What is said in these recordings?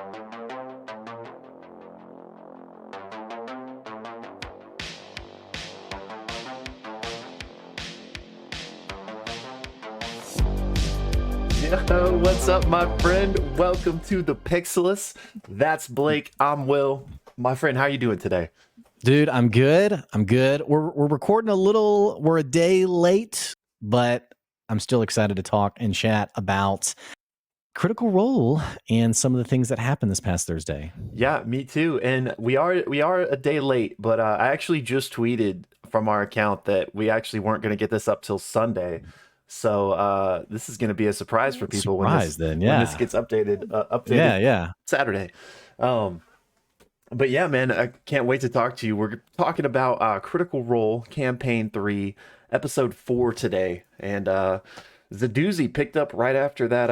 Yo, what's up, my friend? Welcome to the Pixelists. That's Blake. I'm Will. My friend, how you doing today? Dude, I'm good. We're recording we're a day late, but I'm still excited to talk and chat about Critical Role and some of the things that happened this past Thursday. Yeah, me too. And we are a day late, but I actually just tweeted from our account that we actually weren't going to get this up till Sunday. So this is going to be a surprise for people when this gets updated Saturday. But yeah, man, I can't wait to talk to you. We're talking about Critical Role Campaign 3, Episode 4 today. And the doozy picked up right after that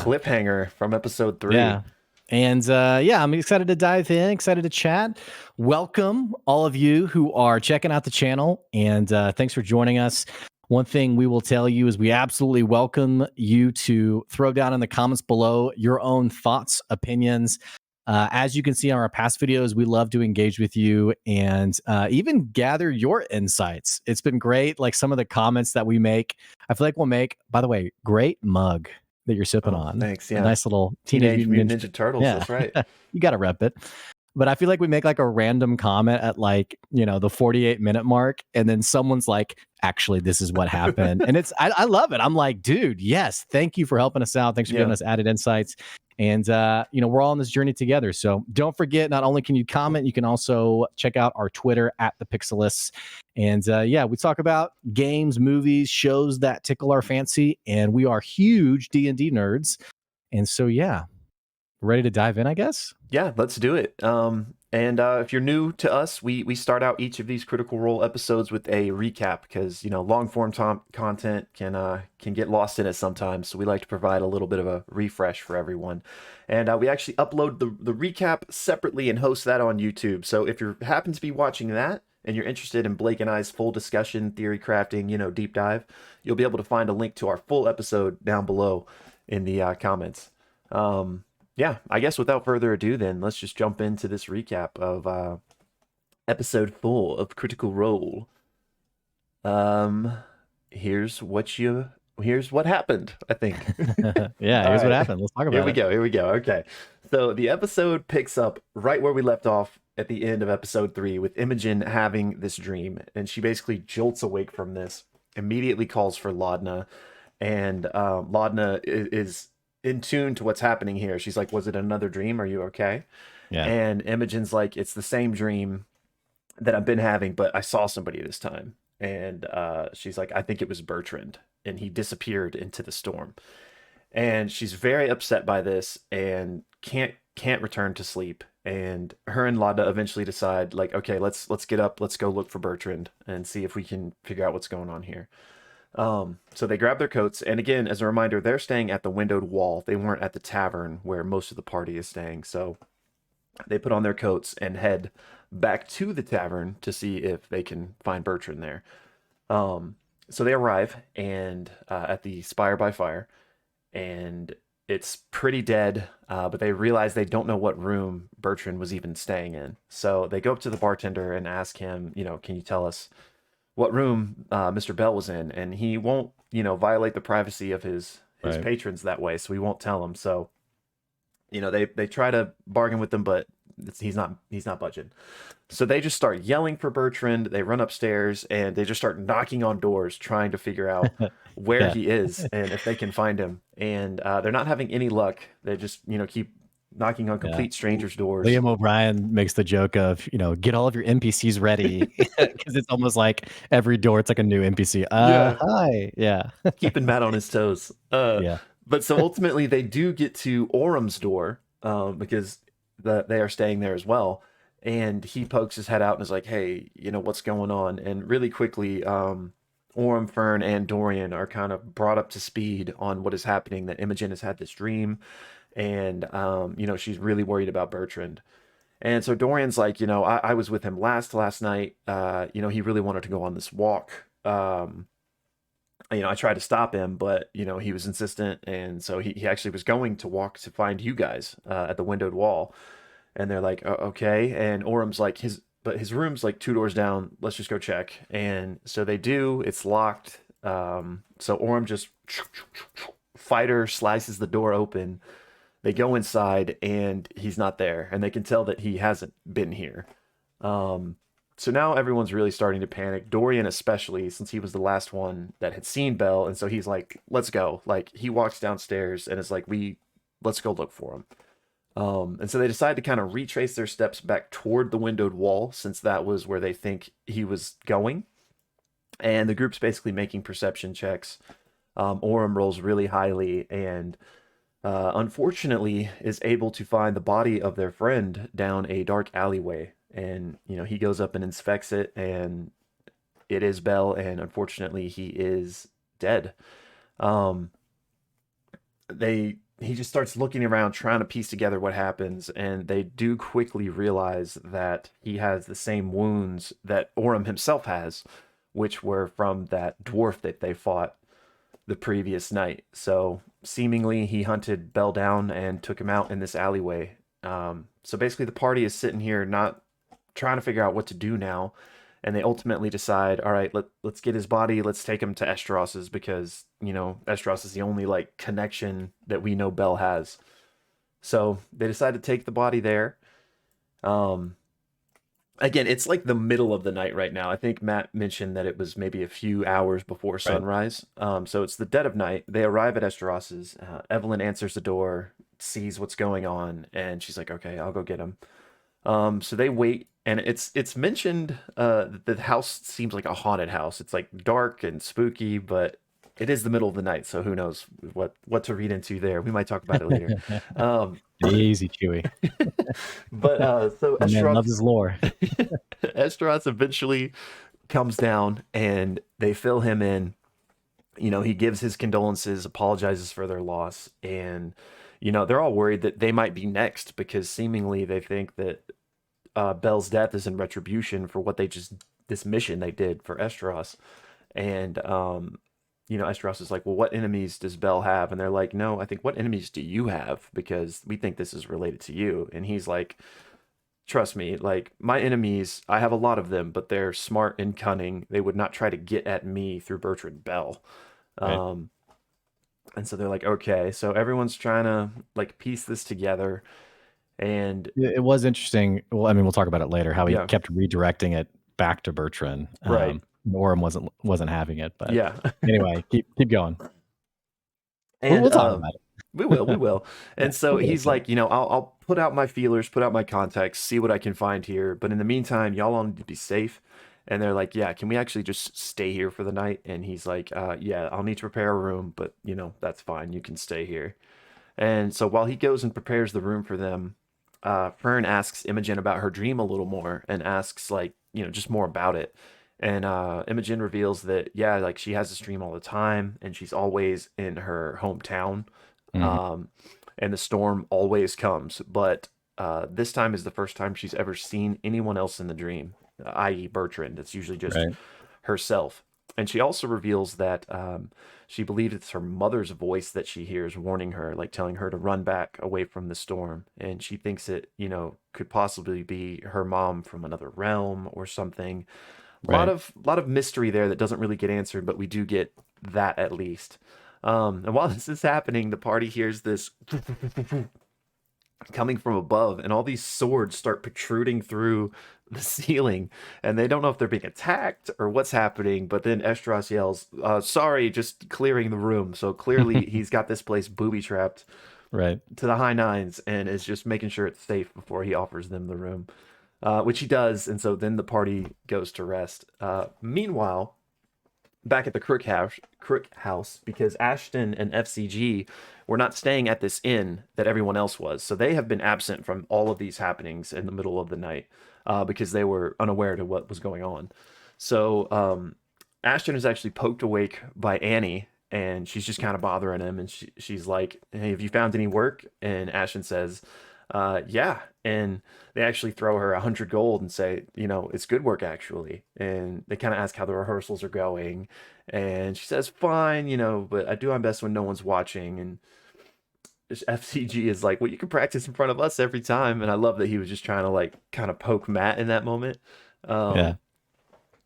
cliffhanger from Episode 3. Yeah. And I'm excited to dive in, excited to chat. Welcome, all of you who are checking out the channel, and thanks for joining us. One thing we will tell you is we absolutely welcome you to throw down in the comments below your own thoughts, opinions. As you can see on our past videos, we love to engage with you and even gather your insights. It's been great. Like some of the comments that we make, I feel like we'll make, by the way, great mug that you're sipping on. Thanks. Yeah. A nice little Teenage Mutant Ninja Turtles. Yeah. That's right. You got to rep it. But I feel like we make like a random comment at like, the 48-minute mark. And then someone's like, actually, this is what happened. And I love it. I'm like, dude, yes, thank you for helping us out. Thanks for giving us added insights. And, we're all on this journey together. So don't forget, not only can you comment, you can also check out our Twitter at the Pixelists. And we talk about games, movies, shows that tickle our fancy. And we are huge D&D nerds. And so, ready to dive in, I guess? Yeah, let's do it. And if you're new to us, we start out each of these Critical Role episodes with a recap because, long form content can get lost in it sometimes. So we like to provide a little bit of a refresh for everyone. And we actually upload the recap separately and host that on YouTube. So if you happen to be watching that and you're interested in Blake and I's full discussion, theory crafting, deep dive, you'll be able to find a link to our full episode down below in the comments. Yeah, I guess without further ado, then let's just jump into this recap of episode 4 of Critical Role. Here's what happened, I think. Here's what happened. Let's talk about it. Here we go. Okay. So the episode picks up right where we left off at the end of episode 3 with Imogen having this dream, and she basically jolts awake from this, immediately calls for Laudna, and Laudna is in tune to what's happening here. She's like, was it another dream? Are you okay? Yeah. And Imogen's like, it's the same dream that I've been having, but I saw somebody this time. And she's like, I think it was Bertrand, and he disappeared into the storm. And she's very upset by this and can't return to sleep. And her and Laudna eventually decide, like, okay, let's get up, let's go look for Bertrand and see if we can figure out what's going on here. So they grab their coats, and again, as a reminder, they're staying at the windowed wall. They weren't at the tavern where most of the party is staying. So they put on their coats and head back to the tavern to see if they can find Bertrand there. So they arrive and at the Spire by Fire, and it's pretty dead, but they realize they don't know what room Bertrand was even staying in. So they go up to the bartender and ask him, can you tell us what room Mr. Bell was in? And he won't, violate the privacy of his patrons that way, so he won't tell them. So, they try to bargain with him, but he's not budging. So they just start yelling for Bertrand. They run upstairs and they just start knocking on doors, trying to figure out where he is and if they can find him. And they're not having any luck. They just, keep knocking on complete strangers' doors. Liam O'Brien makes the joke of, get all of your NPCs ready, because it's almost like every door it's like a new NPC. Hi, keeping Matt on his toes. But so ultimately they do get to Orym's door because they are staying there as well, and he pokes his head out and is like, hey, what's going on? And really quickly Orym, Fern, and Dorian are kind of brought up to speed on what is happening, that Imogen has had this dream. And, she's really worried about Bertrand. And so Dorian's like, I was with him last night. He really wanted to go on this walk. I tried to stop him, but he was insistent, and so he actually was going to walk to find you guys at the windowed wall, and they're like, okay, and Orym's like his room's like 2 doors down. Let's just go check, and so they do. It's locked. So Orym just fighter slices the door open. They go inside, and he's not there, and they can tell that he hasn't been here. So now everyone's really starting to panic. Dorian especially, since he was the last one that had seen Bell, and so he's like, "Let's go!" Like he walks downstairs and is like, let's go look for him." And so they decide to kind of retrace their steps back toward the windowed wall, since that was where they think he was going. And the group's basically making perception checks. Orym rolls really highly, and unfortunately is able to find the body of their friend down a dark alleyway. And he goes up and inspects it, and it is Bell, and unfortunately he is dead. um he just starts looking around trying to piece together what happens, and they do quickly realize that he has the same wounds that Orym himself has, which were from that dwarf that they fought the previous night. So seemingly he hunted Bell down and took him out in this alleyway. So basically the party is sitting here not trying to figure out what to do now, and they ultimately decide, all right, let's get his body, let's take him to Estros's, because Estros is the only like connection that we know Bell has. So they decide to take the body there. Again, it's like the middle of the night right now. I think Matt mentioned that it was maybe a few hours before sunrise. So it's the dead of night. They arrive at Estros's. Evelyn answers the door, sees what's going on, and she's like, okay, I'll go get him. So they wait, and it's mentioned that the house seems like a haunted house. It's like dark and spooky, but it is the middle of the night, so who knows what to read into there. We might talk about it later. Easy, Chewy. But so My man loves his lore. Estros eventually comes down, and they fill him in. He gives his condolences, apologizes for their loss, and they're all worried that they might be next, because seemingly they think that Bell's death is in retribution for what this mission they did for Estros. And Estros is like, well, what enemies does Bell have? And they're like, no, I think, what enemies do you have? Because we think this is related to you. And he's like, trust me, like, my enemies, I have a lot of them, but they're smart and cunning. They would not try to get at me through Bertrand Bell. Right. And so they're like, okay, so everyone's trying to like piece this together. And it was interesting. Well, I mean, we'll talk about it later, how he Yeah. kept redirecting it back to Bertrand. Right. Orym wasn't having it, but yeah. anyway, keep going. And We'll talk about it. we will. And so he's like, I'll put out my feelers, put out my contacts, see what I can find here. But in the meantime, y'all all need to be safe. And they're like, yeah, can we actually just stay here for the night? And he's like, yeah, I'll need to prepare a room, but that's fine. You can stay here. And so while he goes and prepares the room for them, Fern asks Imogen about her dream a little more, and asks like, just more about it. And Imogen reveals that, yeah, like she has this dream all the time, and she's always in her hometown. And the storm always comes, but this time is the first time she's ever seen anyone else in the dream, i.e. Bertrand. It's usually just herself. And she also reveals that she believes it's her mother's voice that she hears warning her, like telling her to run back away from the storm. And she thinks it, could possibly be her mom from another realm or something. A lot of mystery there that doesn't really get answered, but we do get that at least. And while this is happening, the party hears this coming from above, and all these swords start protruding through the ceiling, and they don't know if they're being attacked or what's happening. But then Estros yells, sorry, just clearing the room. So clearly he's got this place booby trapped to the high nines, and is just making sure it's safe before he offers them the room, which he does. And so then the party goes to rest. Meanwhile, back at the Crook House, because Ashton and F.C.G were not staying at this inn that everyone else was. So they have been absent from all of these happenings in the middle of the night, because they were unaware to what was going on. So Ashton is actually poked awake by Annie, and she's just kind of bothering him. And she's like, hey, have you found any work? And Ashton says, Yeah. And they actually throw her 100 gold and say, it's good work actually. And they kind of ask how the rehearsals are going. And she says, fine, but I do my best when no one's watching. And F.C.G is like, well, you can practice in front of us every time. And I love that he was just trying to like kind of poke Matt in that moment. Yeah. Um,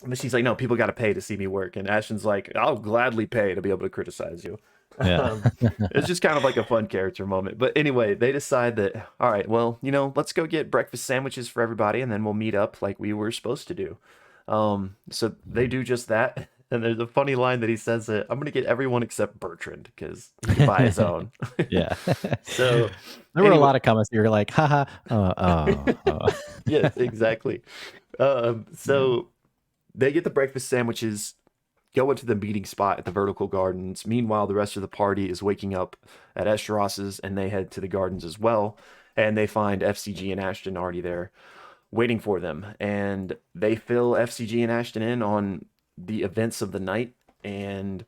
but she's like, no, people got to pay to see me work. And Ashton's like, I'll gladly pay to be able to criticize you. Yeah. It's just kind of like a fun character moment. But anyway, they decide that, all right, well, let's go get breakfast sandwiches for everybody and then we'll meet up like we were supposed to do. So they do just that. And there's a funny line that he says that I'm going to get everyone except Bertrand because he can buy his own. Yeah. So there were a anyway, lot of comments. You were like, haha. yes, exactly. So they get the breakfast sandwiches, go into the meeting spot at the vertical gardens. Meanwhile, the rest of the party is waking up at Esteros's and they head to the gardens as well. And they find FCG and Ashton already there waiting for them. And they fill FCG and Ashton in on the events of the night and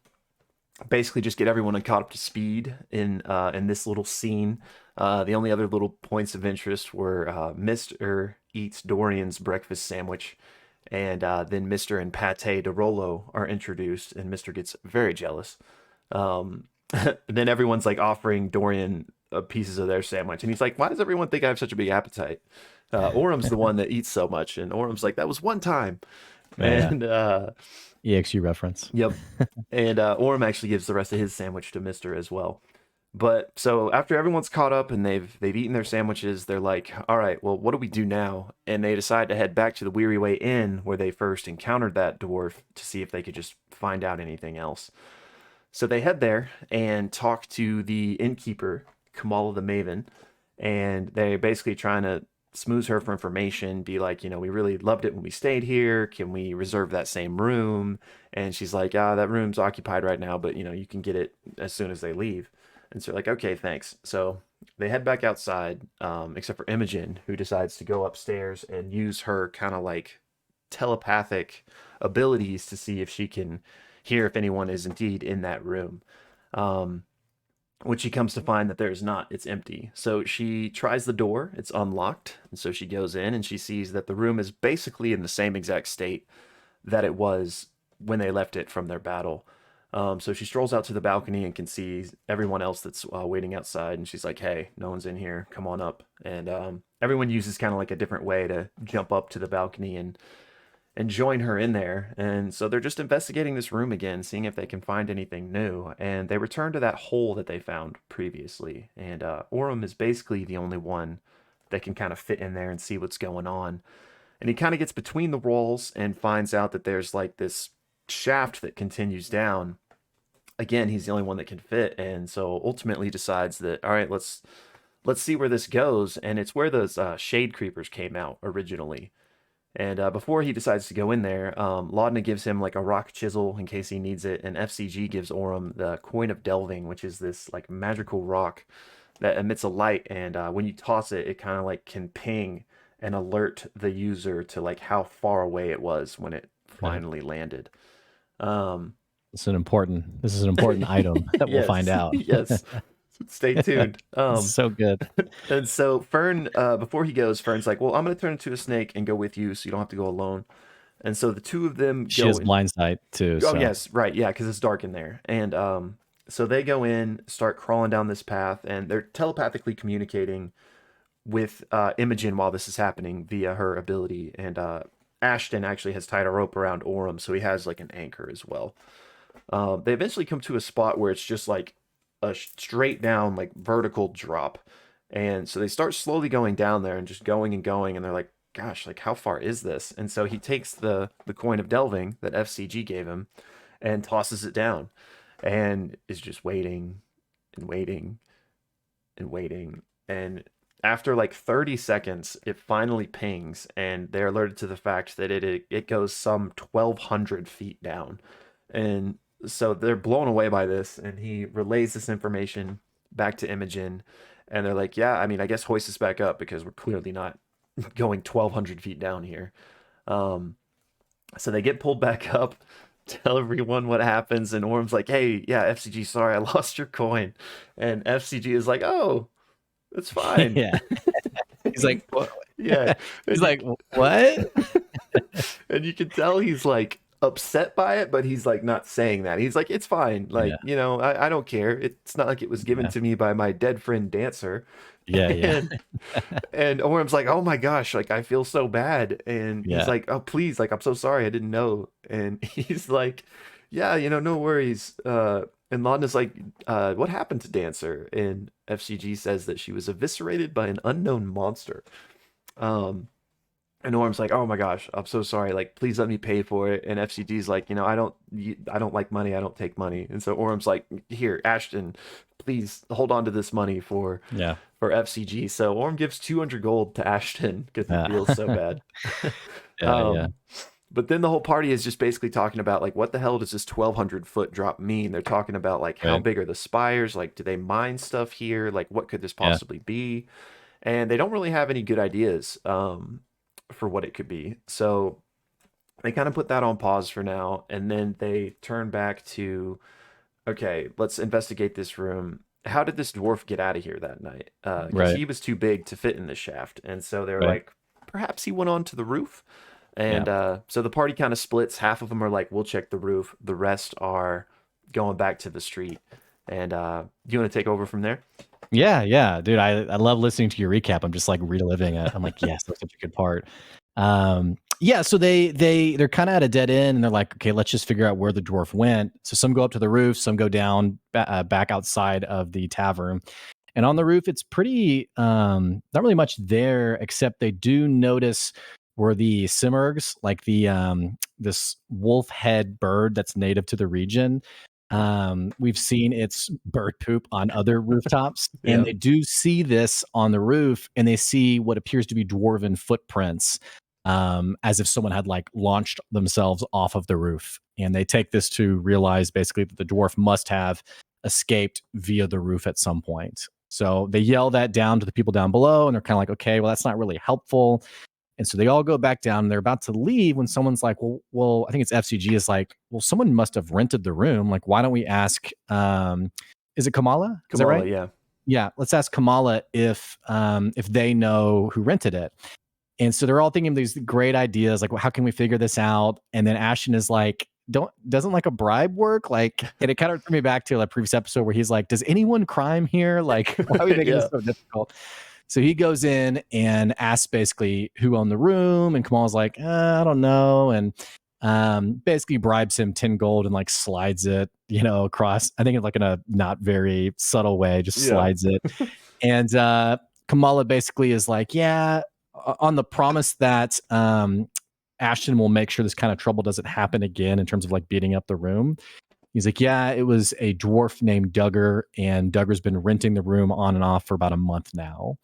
basically just get everyone caught up to speed in this little scene. The only other little points of interest were Mr. eats Dorian's breakfast sandwich, and then Mr. and Pate de Rolo are introduced, and Mr. gets very jealous. Then everyone's like offering Dorian pieces of their sandwich, and he's like, "Why does everyone think I have such a big appetite?" Orym's the one that eats so much, and Orym's like, "That was one time." Yeah. And EXU reference. yep. And Orym actually gives the rest of his sandwich to Mister as well. But so after everyone's caught up and they've eaten their sandwiches, they're like, "All right, well, what do we do now?" And they decide to head back to the Weary Way Inn where they first encountered that dwarf to see if they could just find out anything else. So they head there and talk to the innkeeper, Kamala the Maven, and they're basically trying to smooth her for information, be like, we really loved it when we stayed here. Can we reserve that same room? And she's like, that room's occupied right now, but you can get it as soon as they leave. And so like, okay, thanks. So they head back outside, except for Imogen, who decides to go upstairs and use her kind of like telepathic abilities to see if she can hear if anyone is indeed in that room. Um, which she comes to find that there's not, it's empty. So she tries the door, it's unlocked, and so she goes in and she sees that the room is basically in the same exact state that it was when they left it from their battle. So she strolls out to the balcony and can see everyone else that's waiting outside, and she's like, "Hey, no one's in here. Come on up." And everyone uses kind of like a different way to jump up to the balcony and join her in there. And so they're just investigating this room again, seeing if they can find anything new. And they return to that hole that they found previously. And Orym is basically the only one that can kind of fit in there and see what's going on. And he kind of gets between the walls and finds out that there's like this shaft that continues down. Again, he's the only one that can fit. And so ultimately decides that, all right, let's see where this goes. And it's where those shade creepers came out originally. And before he decides to go in there, Laudna gives him like a rock chisel in case he needs it, and F.C.G gives Orym the coin of delving, which is this like magical rock that emits a light, and when you toss it, it kind of like can ping and alert the user to like how far away it was when it finally landed. This is an important item that we'll find out. Yes. Stay tuned. So good. And so Fern, before he goes, Fern's like, "Well, I'm going to turn into a snake and go with you, so you don't have to go alone." And so the two of them She go has in. blind sight too. Oh So. yes, right, yeah, because it's dark in there. And so they go in, start crawling down this path, and they're telepathically communicating with Imogen while this is happening via her ability. And Ashton actually has tied a rope around Orym, so he has like an anchor as well. They eventually come to a spot where it's just like a straight down like vertical drop, and so they start slowly going down there and just going and going, and they're like, "Gosh, like how far is this?" And so he takes the coin of delving that FCG gave him and tosses it down, and is just waiting and waiting and waiting, and after like 30 seconds it finally pings, and they're alerted to the fact that it goes some 1,200 feet down. And so they're blown away by this, and he relays this information back to Imogen, and they're like, "Yeah, I mean, I guess hoist us back up because we're clearly not going 1,200 feet down here." So they get pulled back up, tell everyone what happens, and Orym's like, "Hey, yeah, FCG, sorry, I lost your coin," and FCG is like, "Oh, it's fine." Yeah. He's like, what? Yeah. He's And like, what? and you can tell he's like upset by it, but he's like not saying that. He's like, it's fine. Yeah, Like, I don't care. It's not like it was given yeah, to me by my dead friend Dancer. yeah, yeah, And and Orym's like, oh my gosh, like I feel so bad. And he's yeah, like, oh please, like I'm so sorry, I didn't know. And he's like, yeah, no worries. And Laudna's like, what happened to Dancer? And FCG says that she was eviscerated by an unknown monster. Um, and Orym's like, "Oh my gosh, I'm so sorry. Like, please let me pay for it." And FCG's like, I don't like money. I don't take money." And so Orym's like, "Here, Ashton, please hold on to this money yeah, for FCG." So Orym gives 200 gold to Ashton because he yeah, feels so bad. yeah, yeah, um, but then the whole party is just basically talking about like, what the hell does this 1,200-foot drop mean? They're talking about like, how right, big are the spires? Like, do they mine stuff here? Like, what could this yeah, possibly be? And they don't really have any good ideas. For what it could be. So they kind of put that on pause for now, and then they turn back to, okay, let's investigate this room. How did this dwarf get out of here that night? Because right, he was too big to fit in the shaft, and so they're right, like, perhaps he went onto the roof. yeah. And so the party kind of splits. Half of them are like, we'll check the roof. The rest are going back to the street. And do you want to take over from there? Yeah, yeah, dude, I love listening to your recap. I'm just like reliving it. I'm like, yes, that's such a good part. Yeah, so they're kind of at a dead end, and they're like, okay, let's just figure out where the dwarf went. So some go up to the roof, some go down back outside of the tavern, and on the roof, it's pretty not really much there, except they do notice where the simurgs, like the this wolf head bird that's native to the region. We've seen its bird poop on other rooftops, and Yeah. they do see this on the roof, and they see what appears to be dwarven footprints, as if someone had like launched themselves off of the roof. And they take this to realize basically that the dwarf must have escaped via the roof at some point. So they yell that down to the people down below, and they're kind of like, okay, well, that's not really helpful. And so they all go back down. And they're about to leave when someone's like, well, I think it's FCG is like, well, someone must have rented the room. Like, why don't we ask? Is it Kamala? Is that Kamala, right? yeah. Yeah, let's ask Kamala if they know who rented it. And so they're all thinking of these great ideas, like, well, how can we figure this out? And then Ashton is like, doesn't like a bribe work? Like, and it kind of threw me back to a previous episode where he's like, does anyone crime here? Like, why are we making this so difficult? So he goes in and asks basically who owned the room, and Kamal's like, I don't know, and basically bribes him 10 gold and like slides it, across. I think like in a not very subtle way, just Yeah. slides it. And Kamala basically is like, yeah, on the promise that Ashton will make sure this kind of trouble doesn't happen again in terms of like beating up the room. He's like, yeah, it was a dwarf named Duggar, and Duggar's been renting the room on and off for about a month now.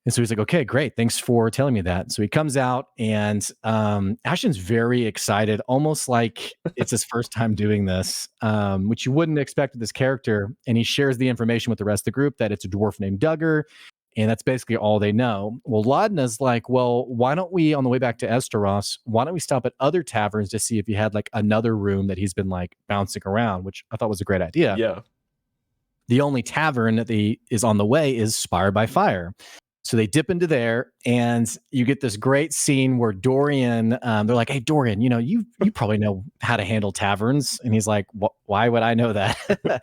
And so he's like, okay, great. Thanks for telling me that. So he comes out, and Ashton's very excited, almost like it's his first time doing this, which you wouldn't expect with this character. And he shares the information with the rest of the group that it's a dwarf named Duggar. And that's basically all they know. Well, Laudna's like, well, why don't we, on the way back to Esteros, why don't we stop at other taverns to see if he had like another room that he's been like bouncing around, which I thought was a great idea. Yeah. The only tavern that is on the way is Spire by Fire. So they dip into there, and you get this great scene where Dorian, they're like, hey, Dorian, you probably know how to handle taverns. And he's like, why would I know that?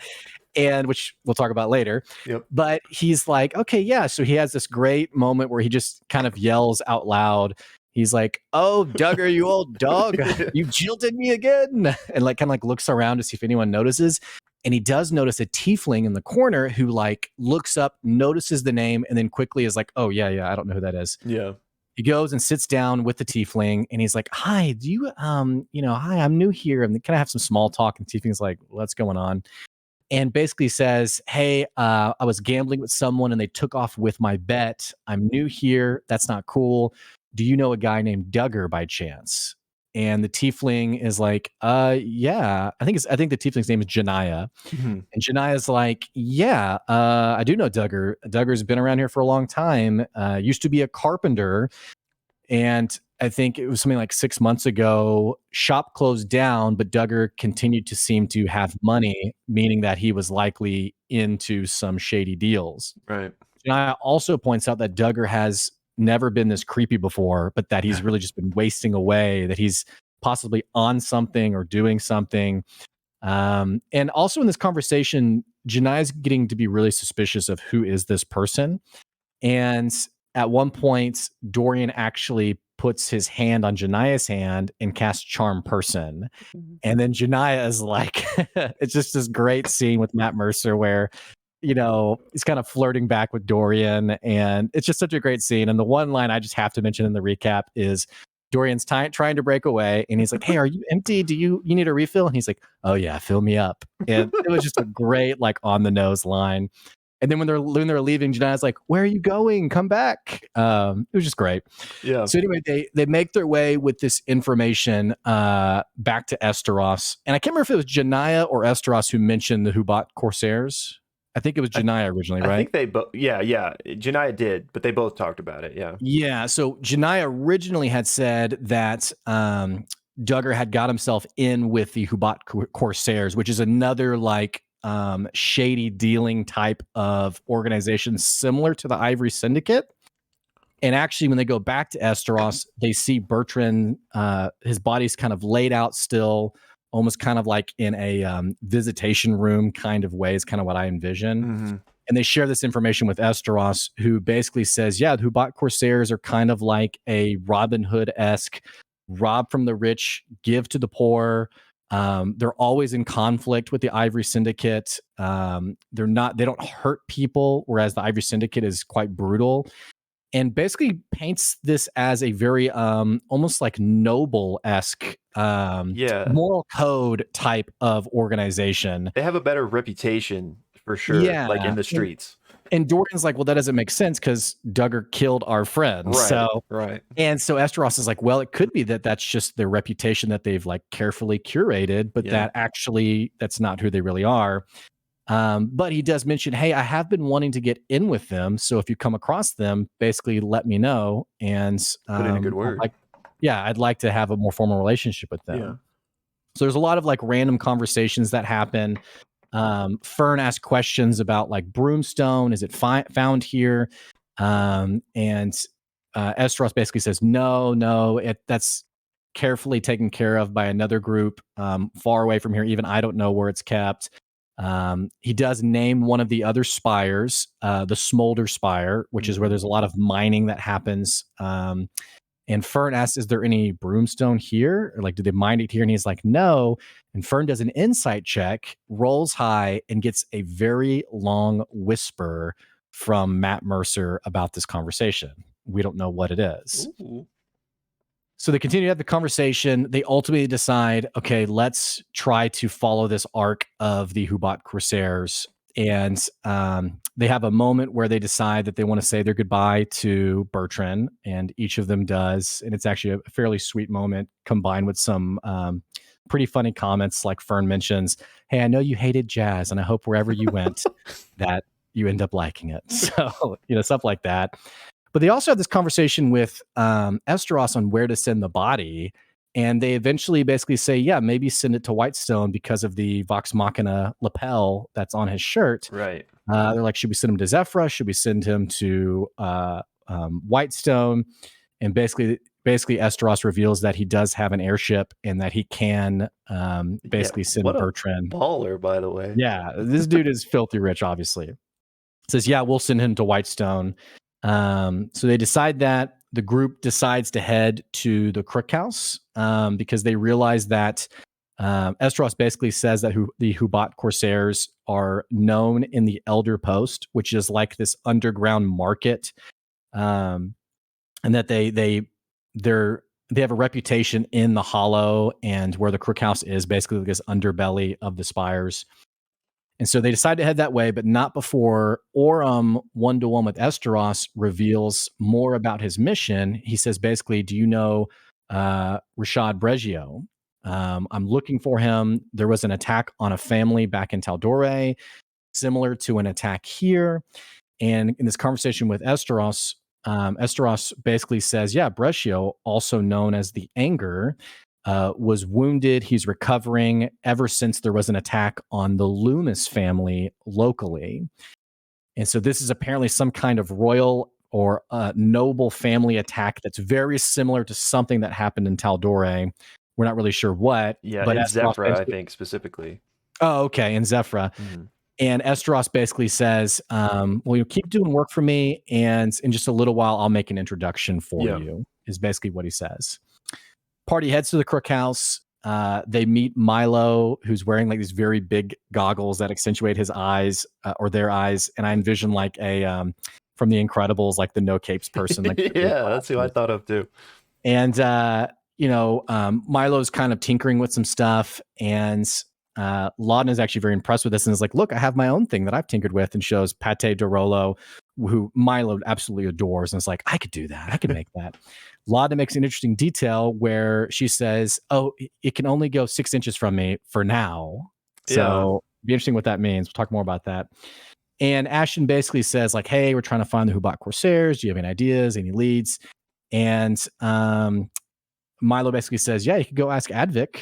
And which we'll talk about later. Yep. But he's like, okay, yeah. So he has this great moment where he just kind of yells out loud. He's like, oh, Duggar, you old dog, you jilted me again. And like kind of like looks around to see if anyone notices. And he does notice a tiefling in the corner who like looks up, notices the name, and then quickly is like, oh, yeah, I don't know who that is. Yeah. He goes and sits down with the tiefling, and he's like, hi, do you, hi, I'm new here. And kind of have some small talk. And tiefling's like, what's going on? And basically says, hey, I was gambling with someone and they took off with my bet. I'm new here. That's not cool. Do you know a guy named Duggar by chance? And the tiefling is like, yeah. I think the tiefling's name is Janaya. Mm-hmm. And Janaya's like, yeah, I do know Duggar. Duggar's been around here for a long time. Used to be a carpenter. And I think it was something like 6 months ago, shop closed down, but Duggar continued to seem to have money, meaning that he was likely into some shady deals. Right. Janiyah also points out that Duggar has never been this creepy before, but that he's really just been wasting away, that he's possibly on something or doing something. And also in this conversation, Janiyah's getting to be really suspicious of who is this person. And at one point, Dorian actually puts his hand on Janiyah's hand and casts Charm Person. And then Janiyah is like, it's just this great scene with Matt Mercer where, you know, he's kind of flirting back with Dorian. And it's just such a great scene. And the one line I just have to mention in the recap is Dorian's trying to break away. And he's like, hey, are you empty? Do you need a refill? And he's like, oh, yeah, fill me up. And it was just a great, like, on the nose line. And then when they're leaving, Janiyah's like, where are you going? Come back. It was just great. Yeah. So anyway, they make their way with this information back to Esteros. And I can't remember if it was Janiyah or Esteros who mentioned the Hubatt Corsairs. I think it was Janiyah originally, right? I think they both, yeah. Janiyah did, but they both talked about it, yeah. Yeah, so Janiyah originally had said that Duggar had got himself in with the Hubatt Corsairs, which is another, like, shady dealing type of organization similar to the Ivory Syndicate. And actually, when they go back to Esteros, they see Bertrand, his body's kind of laid out still, almost kind of like in a visitation room kind of way is kind of what I envision. Mm-hmm. And they share this information with Esteros, who basically says, yeah, the Hubatt Corsairs are kind of like a Robin Hood-esque, rob from the rich, give to the poor. They're always in conflict with the Ivory Syndicate. They don't hurt people, whereas the Ivory Syndicate is quite brutal. And basically paints this as a very almost like noble-esque moral code type of organization. They have a better reputation for sure, like in the streets. And Dorian's like, well, that doesn't make sense because Duggar killed our friend. Right. And so Esteros is like, well, it could be that that's just their reputation that they've like carefully curated, but that's not who they really are. But he does mention, hey, I have been wanting to get in with them. So if you come across them, basically let me know. And put in a good word. I'd like to have a more formal relationship with them. Yeah. So there's a lot of like random conversations that happen. Fern asks questions about like Brumstone. Is it found here? And Esteros basically says, no, that's carefully taken care of by another group far away from here. Even I don't know where it's kept. He does name one of the other spires, the Smolder Spire, which is where there's a lot of mining that happens. And Fern asks, is there any Brumstone here? Or like, do they mine it here? And he's like, no. And Fern does an insight check, rolls high, and gets a very long whisper from Matt Mercer about this conversation. We don't know what it is. Ooh. So they continue to have the conversation. They ultimately decide, okay, let's try to follow this arc of the Hubatt Corsairs. And they have a moment where they decide that they want to say their goodbye to Bertrand, and each of them does. And it's actually a fairly sweet moment combined with some pretty funny comments. Like Fern mentions, hey, I know you hated jazz, and I hope wherever you went that you end up liking it. So, stuff like that. But they also have this conversation with Esteros on where to send the body. And they eventually basically say, yeah, maybe send it to Whitestone because of the Vox Machina lapel that's on his shirt. Right. They're like, should we send him to Zephyra? Should we send him to Whitestone? And basically Esteros reveals that he does have an airship and that he can send Bertrand. Baller, by the way. Yeah, this dude is filthy rich, obviously. Says, yeah, we'll send him to Whitestone. So they decide that. The group decides to head to the Crook House because they realize that Esteros basically says that the Hubatt Corsairs are known in the Elder Post, which is like this underground market, and that they have a reputation in the Hollow and where the Crook House is, basically this underbelly of the spires. And so they decide to head that way, but not before Orym, one-to-one with Esteros, reveals more about his mission. He says, basically, do you know Rashad Breggio? I'm looking for him. There was an attack on a family back in Tal'Dorei, similar to an attack here. And in this conversation with Esteros, Esteros basically says, yeah, Breggio, also known as the Anger, was wounded. He's recovering ever since there was an attack on the Loomis family locally. And so this is apparently some kind of royal or noble family attack that's very similar to something that happened in Taldore. We're not really sure what, Yeah, but in Esteros Zephyra, I basically, think specifically. oh, okay, in Zephyra. Mhm. And Esteros basically says, well, you keep doing work for me, and in just a little while, I'll make an introduction for Yeah. you, is basically what he says. Party heads to the Crook House. They meet Milo, who's wearing like these very big goggles that accentuate his eyes or their eyes. And I envision like a from The Incredibles, like the no capes person. Like Yeah, that's who I thought of too. and Milo's kind of tinkering with some stuff, and Laudna is actually very impressed with this and is like, look, I have my own thing that I've tinkered with, and shows Pate de Rolo, who Milo absolutely adores, and is like, I could do that. I could make that. Laudna makes an interesting detail where she says, oh, it can only go 6 inches from me for now. So be interesting what that means. We'll talk more about that. And Ashton basically says, like, hey, we're trying to find the Hubatt Corsairs. Do you have any ideas, any leads? And Milo basically says, yeah, you could go ask Advik.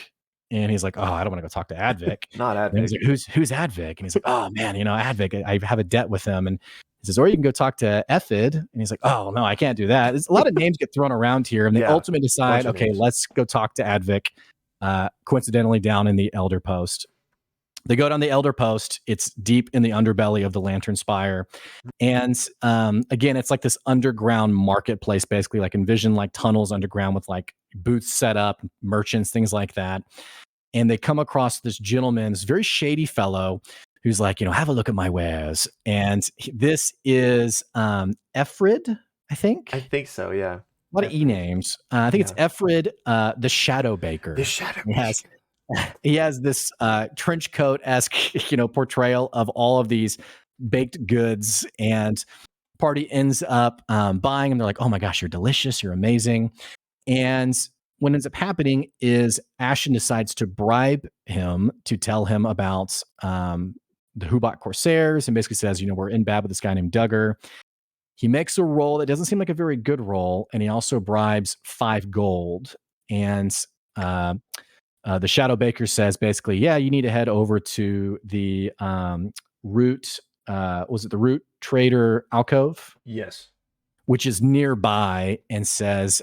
And he's like, oh, I don't want to go talk to Advik. Not And he's Advik. like, who's Advik? And he's like, oh man, Advik, I have a debt with him. And he says, or you can go talk to Ephid. And he's like, oh no, I can't do that. There's a lot of names get thrown around here, and they ultimately decide, okay, names. let's go talk to Advik. Coincidentally, down in the Elder Post. They go down the Elder Post. It's deep in the underbelly of the Lantern Spire. And again, it's like this underground marketplace, basically, like envision like tunnels underground with like booths set up, merchants, things like that. And they come across this gentleman, this very shady fellow, who's like, have a look at my wares. And this is Ephrid, I think. I think so, yeah. A lot of E names. I think it's Ephrid, the Shadow Baker. The Shadow Baker. He has this trench coat-esque, portrayal of all of these baked goods, and party ends up buying them. They're like, oh my gosh, you're delicious, you're amazing. And what ends up happening is Ashton decides to bribe him to tell him about the Hubatt Corsairs, and basically says, we're in bad with this guy named Duggar. He makes a roll that doesn't seem like a very good roll, and he also bribes 5 gold. And the Shadow Baker says basically, yeah, you need to head over to the Root. Was it the Root Trader Alcove? Yes. Which is nearby, and says,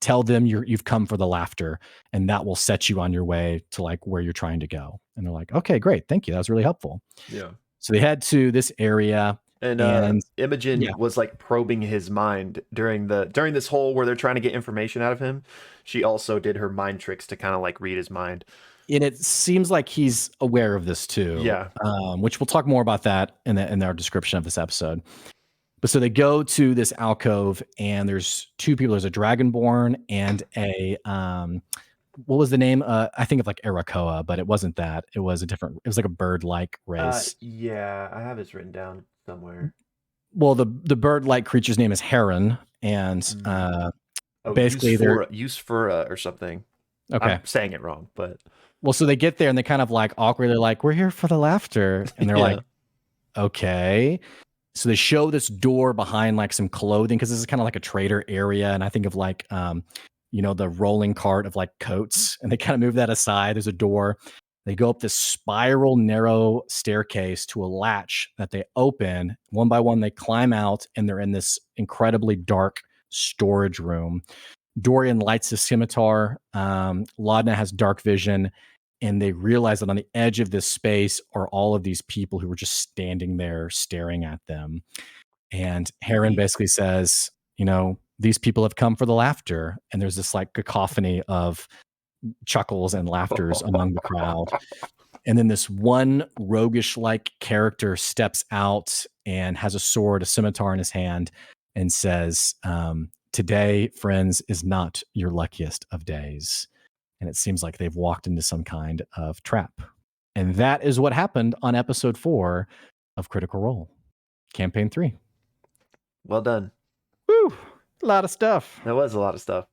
tell them you've come for the laughter, and that will set you on your way to like where you're trying to go. And they're like, okay, great. Thank you. That was really helpful. Yeah. So they head to this area. And Imogen was like probing his mind during this whole where they're trying to get information out of him. She also did her mind tricks to kind of like read his mind. And it seems like he's aware of this too. Yeah. Which we'll talk more about that in our description of this episode. But so they go to this alcove, and there's 2 people. There's a Dragonborn and a what was the name? I think of like Arakoa, but it wasn't that. It was it was like a bird-like race. Yeah, I have this written down somewhere. Well, the bird-like creature's name is Heron, and basically they're Usfura or something. Okay. I'm saying it wrong, but well, so they get there and they kind of like awkwardly like, we're here for the laughter, and they're like, okay. So they show this door behind like some clothing, because this is kind of like a trader area, and I think of like the rolling cart of like coats, and they kind of move that aside. There's a door. They go up this spiral narrow staircase to a latch that they open. One by one, they climb out, and they're in this incredibly dark storage room. Dorian lights his scimitar. Laudna has dark vision, and they realize that on the edge of this space are all of these people who were just standing there staring at them. And Heron basically says, these people have come for the laughter. And there's this like cacophony of chuckles and laughters among the crowd. And then this one roguish like character steps out and has a sword, a scimitar in his hand, and says, today, friends, is not your luckiest of days. And it seems like they've walked into some kind of trap. And that is what happened on episode 4 of Critical Role, campaign 3. Well done. Woo! A lot of stuff. That was a lot of stuff.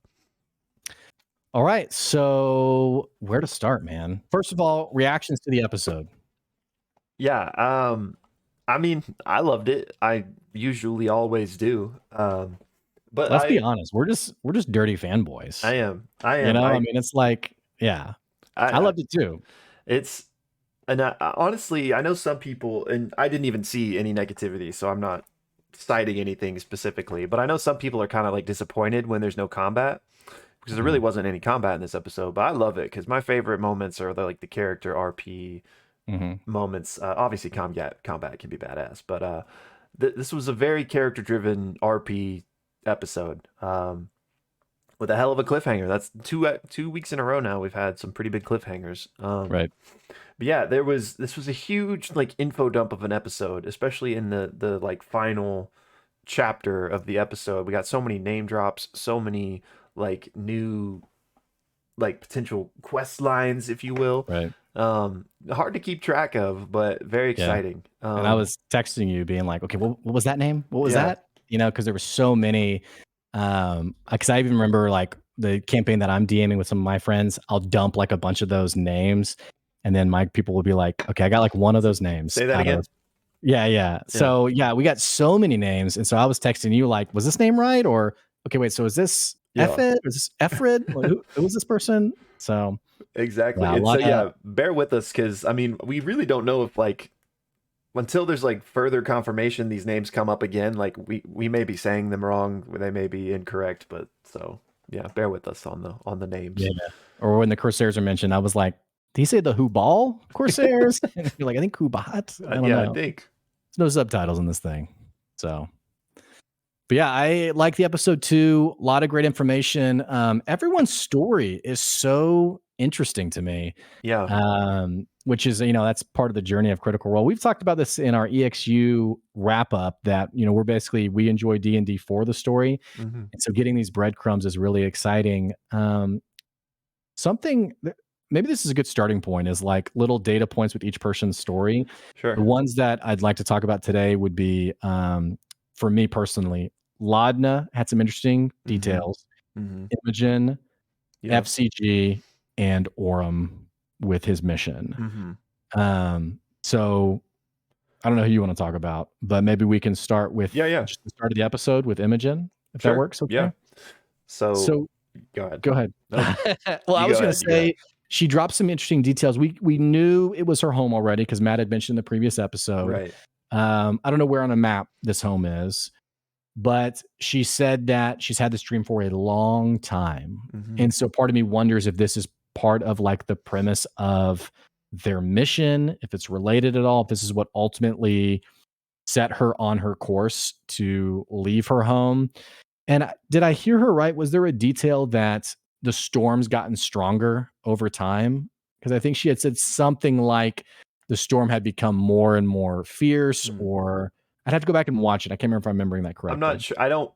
All right. So where to start, man? First of all, reactions to the episode. Yeah. I mean, I loved it. I usually always do. But let's be honest, we're just dirty fanboys. I am. I mean, it's like, yeah, I loved it too. And honestly, I know some people, and I didn't even see any negativity, so I'm not citing anything specifically. But I know some people are kind of like disappointed when there's no combat because there really Mhm. wasn't any combat in this episode. But I love it because my favorite moments are like the character RP Mhm. moments. Obviously, combat can be badass, but this was a very character driven RP episode. With a hell of a cliffhanger. That's 2 weeks in a row now. We've had some pretty big cliffhangers. Right. But yeah, this was a huge like info dump of an episode, especially in the like final chapter of the episode. We got so many name drops, so many like new like potential quest lines, if you will. Right. Hard to keep track of, but very Yeah. exciting. And I was texting you being like, okay, what was that name? What was Yeah, that? Because there were so many. Because I even remember like the campaign that I'm DMing with some of my friends, I'll dump like a bunch of those names. And then my people will be like, okay, I got like one of those names say that out again. of. Yeah, yeah. Yeah, So yeah, we got so many names. And so I was texting you like, was this name right? Or okay, wait, so is this yeah. Effed? Is this Efred? Who was this person? So yeah, Exactly. a And so lot of yeah, bear with us because I mean we really don't know if like until there's like further confirmation these names come up again, like we may be saying them wrong, they may be incorrect, but so yeah, bear with us on the names. yeah. Or when the Corsairs are mentioned, I was like, did he say the Hubal Corsairs? And you're like, I think Hubatt. I don't Yeah, I know. think. There's no subtitles in this thing. So, but yeah, I like the episode too. A lot of great information. Everyone's story is so interesting to me. Yeah. Which is, that's part of the journey of Critical Role. We've talked about this in our EXU wrap up that, we enjoy D&D for the story. Hmm. And so getting these breadcrumbs is really exciting. Something maybe this is a good starting point is like little data points with each person's story. The Sure. ones that I'd like to talk about today would be, for me personally, Laudna had some interesting Hmm. details. Hmm. Imogen, Yeah. F.C.G, and Orym with his mission. Hmm. So I don't know who you want to talk about, but maybe we can start with Yeah, yeah. just the start of the episode with Imogen, if that Sure. works. Okay. Yeah. So So go ahead. go ahead. No, Well, I you was go going to ahead. You go ahead. say she dropped some interesting details. We knew it was her home already because Matt had mentioned in the previous episode. Right. I don't know where on a map this home is, but she said that she's had this dream for a long time. Hmm. And so part of me wonders if this is part of like the premise of their mission, if it's related at all, if this is what ultimately set her on her course to leave her home. And did I hear her right? Was there a detail that the storm's gotten stronger over time? Because I think she had said something like the storm had become more and more fierce, Hmm. or I'd have to go back and watch it. I can't remember if I'm remembering that I'm not correctly. sure. I don't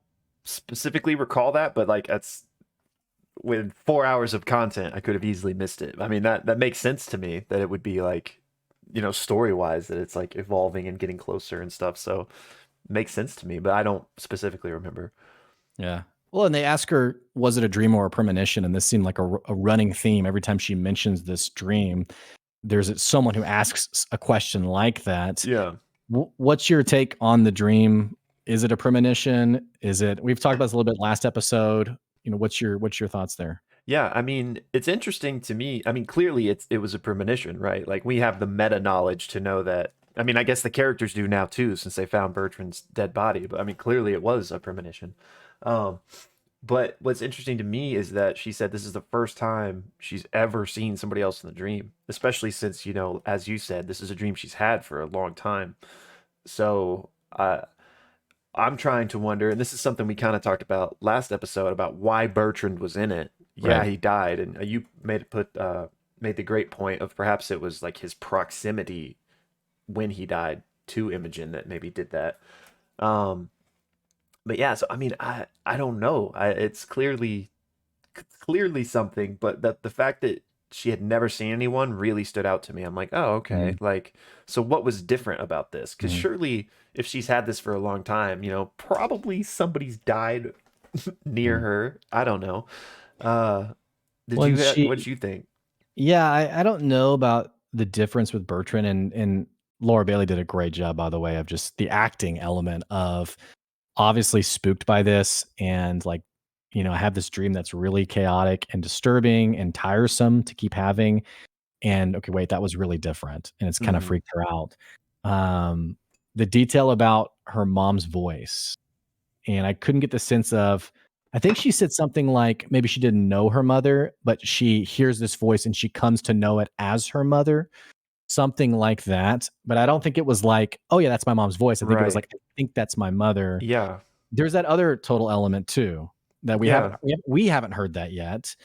specifically recall that, but like that's with 4 hours of content, I could have easily missed it. I mean, that makes sense to me that it would be like, story wise, that it's like evolving and getting closer and stuff. So it makes sense to me, but I don't specifically remember. Yeah. Well, and they ask her, was it a dream or a premonition? And this seemed like a running theme every time she mentions this dream. There's someone who asks a question like that. Yeah. What's your take on the dream? Is it a premonition? We've talked about this a little bit last episode. What's your thoughts there? Yeah, I mean, it's interesting to me. I mean, clearly it was a premonition, right? Like we have the meta knowledge to know that. I mean, I guess the characters do now too, since they found Bertrand's dead body. But I mean, clearly it was a premonition. Um, but what's interesting to me is that she said this is the first time she's ever seen somebody else in the dream, especially since, as you said, this is a dream she's had for a long time. So I'm trying to wonder, and this is something we kind of talked about last episode about why Bertrand was in it. Yeah, Right. he died, and you made the great point of perhaps it was like his proximity when he died to Imogen that maybe did that. Um, but yeah, so I mean, I don't know. It's clearly something, but the fact that she had never seen anyone really stood out to me. I'm like, oh, okay. Mhm. Like, so what was different about this? Because Mhm. surely, if she's had this for a long time, probably somebody's died near Mhm. her. I don't know. Uh, Well, and what did you think? yeah, I don't know about the difference with Bertrand and Laura Bailey did a great job, by the way, of just the acting element of obviously spooked by this and like, I have this dream that's really chaotic and disturbing and tiresome to keep having. and okay, wait, that was really different, and it's kind of Mhm. freaked her out. The detail about her mom's voice, and I couldn't get the sense of. I think she said something like maybe she didn't know her mother, but she hears this voice and she comes to know it as her mother, something like that. But I don't think it was like, oh yeah, that's my mom's voice. I think it was Right. like, I think that's my mother. Yeah. There's that other total element too that Yeah. we haven't heard that yet.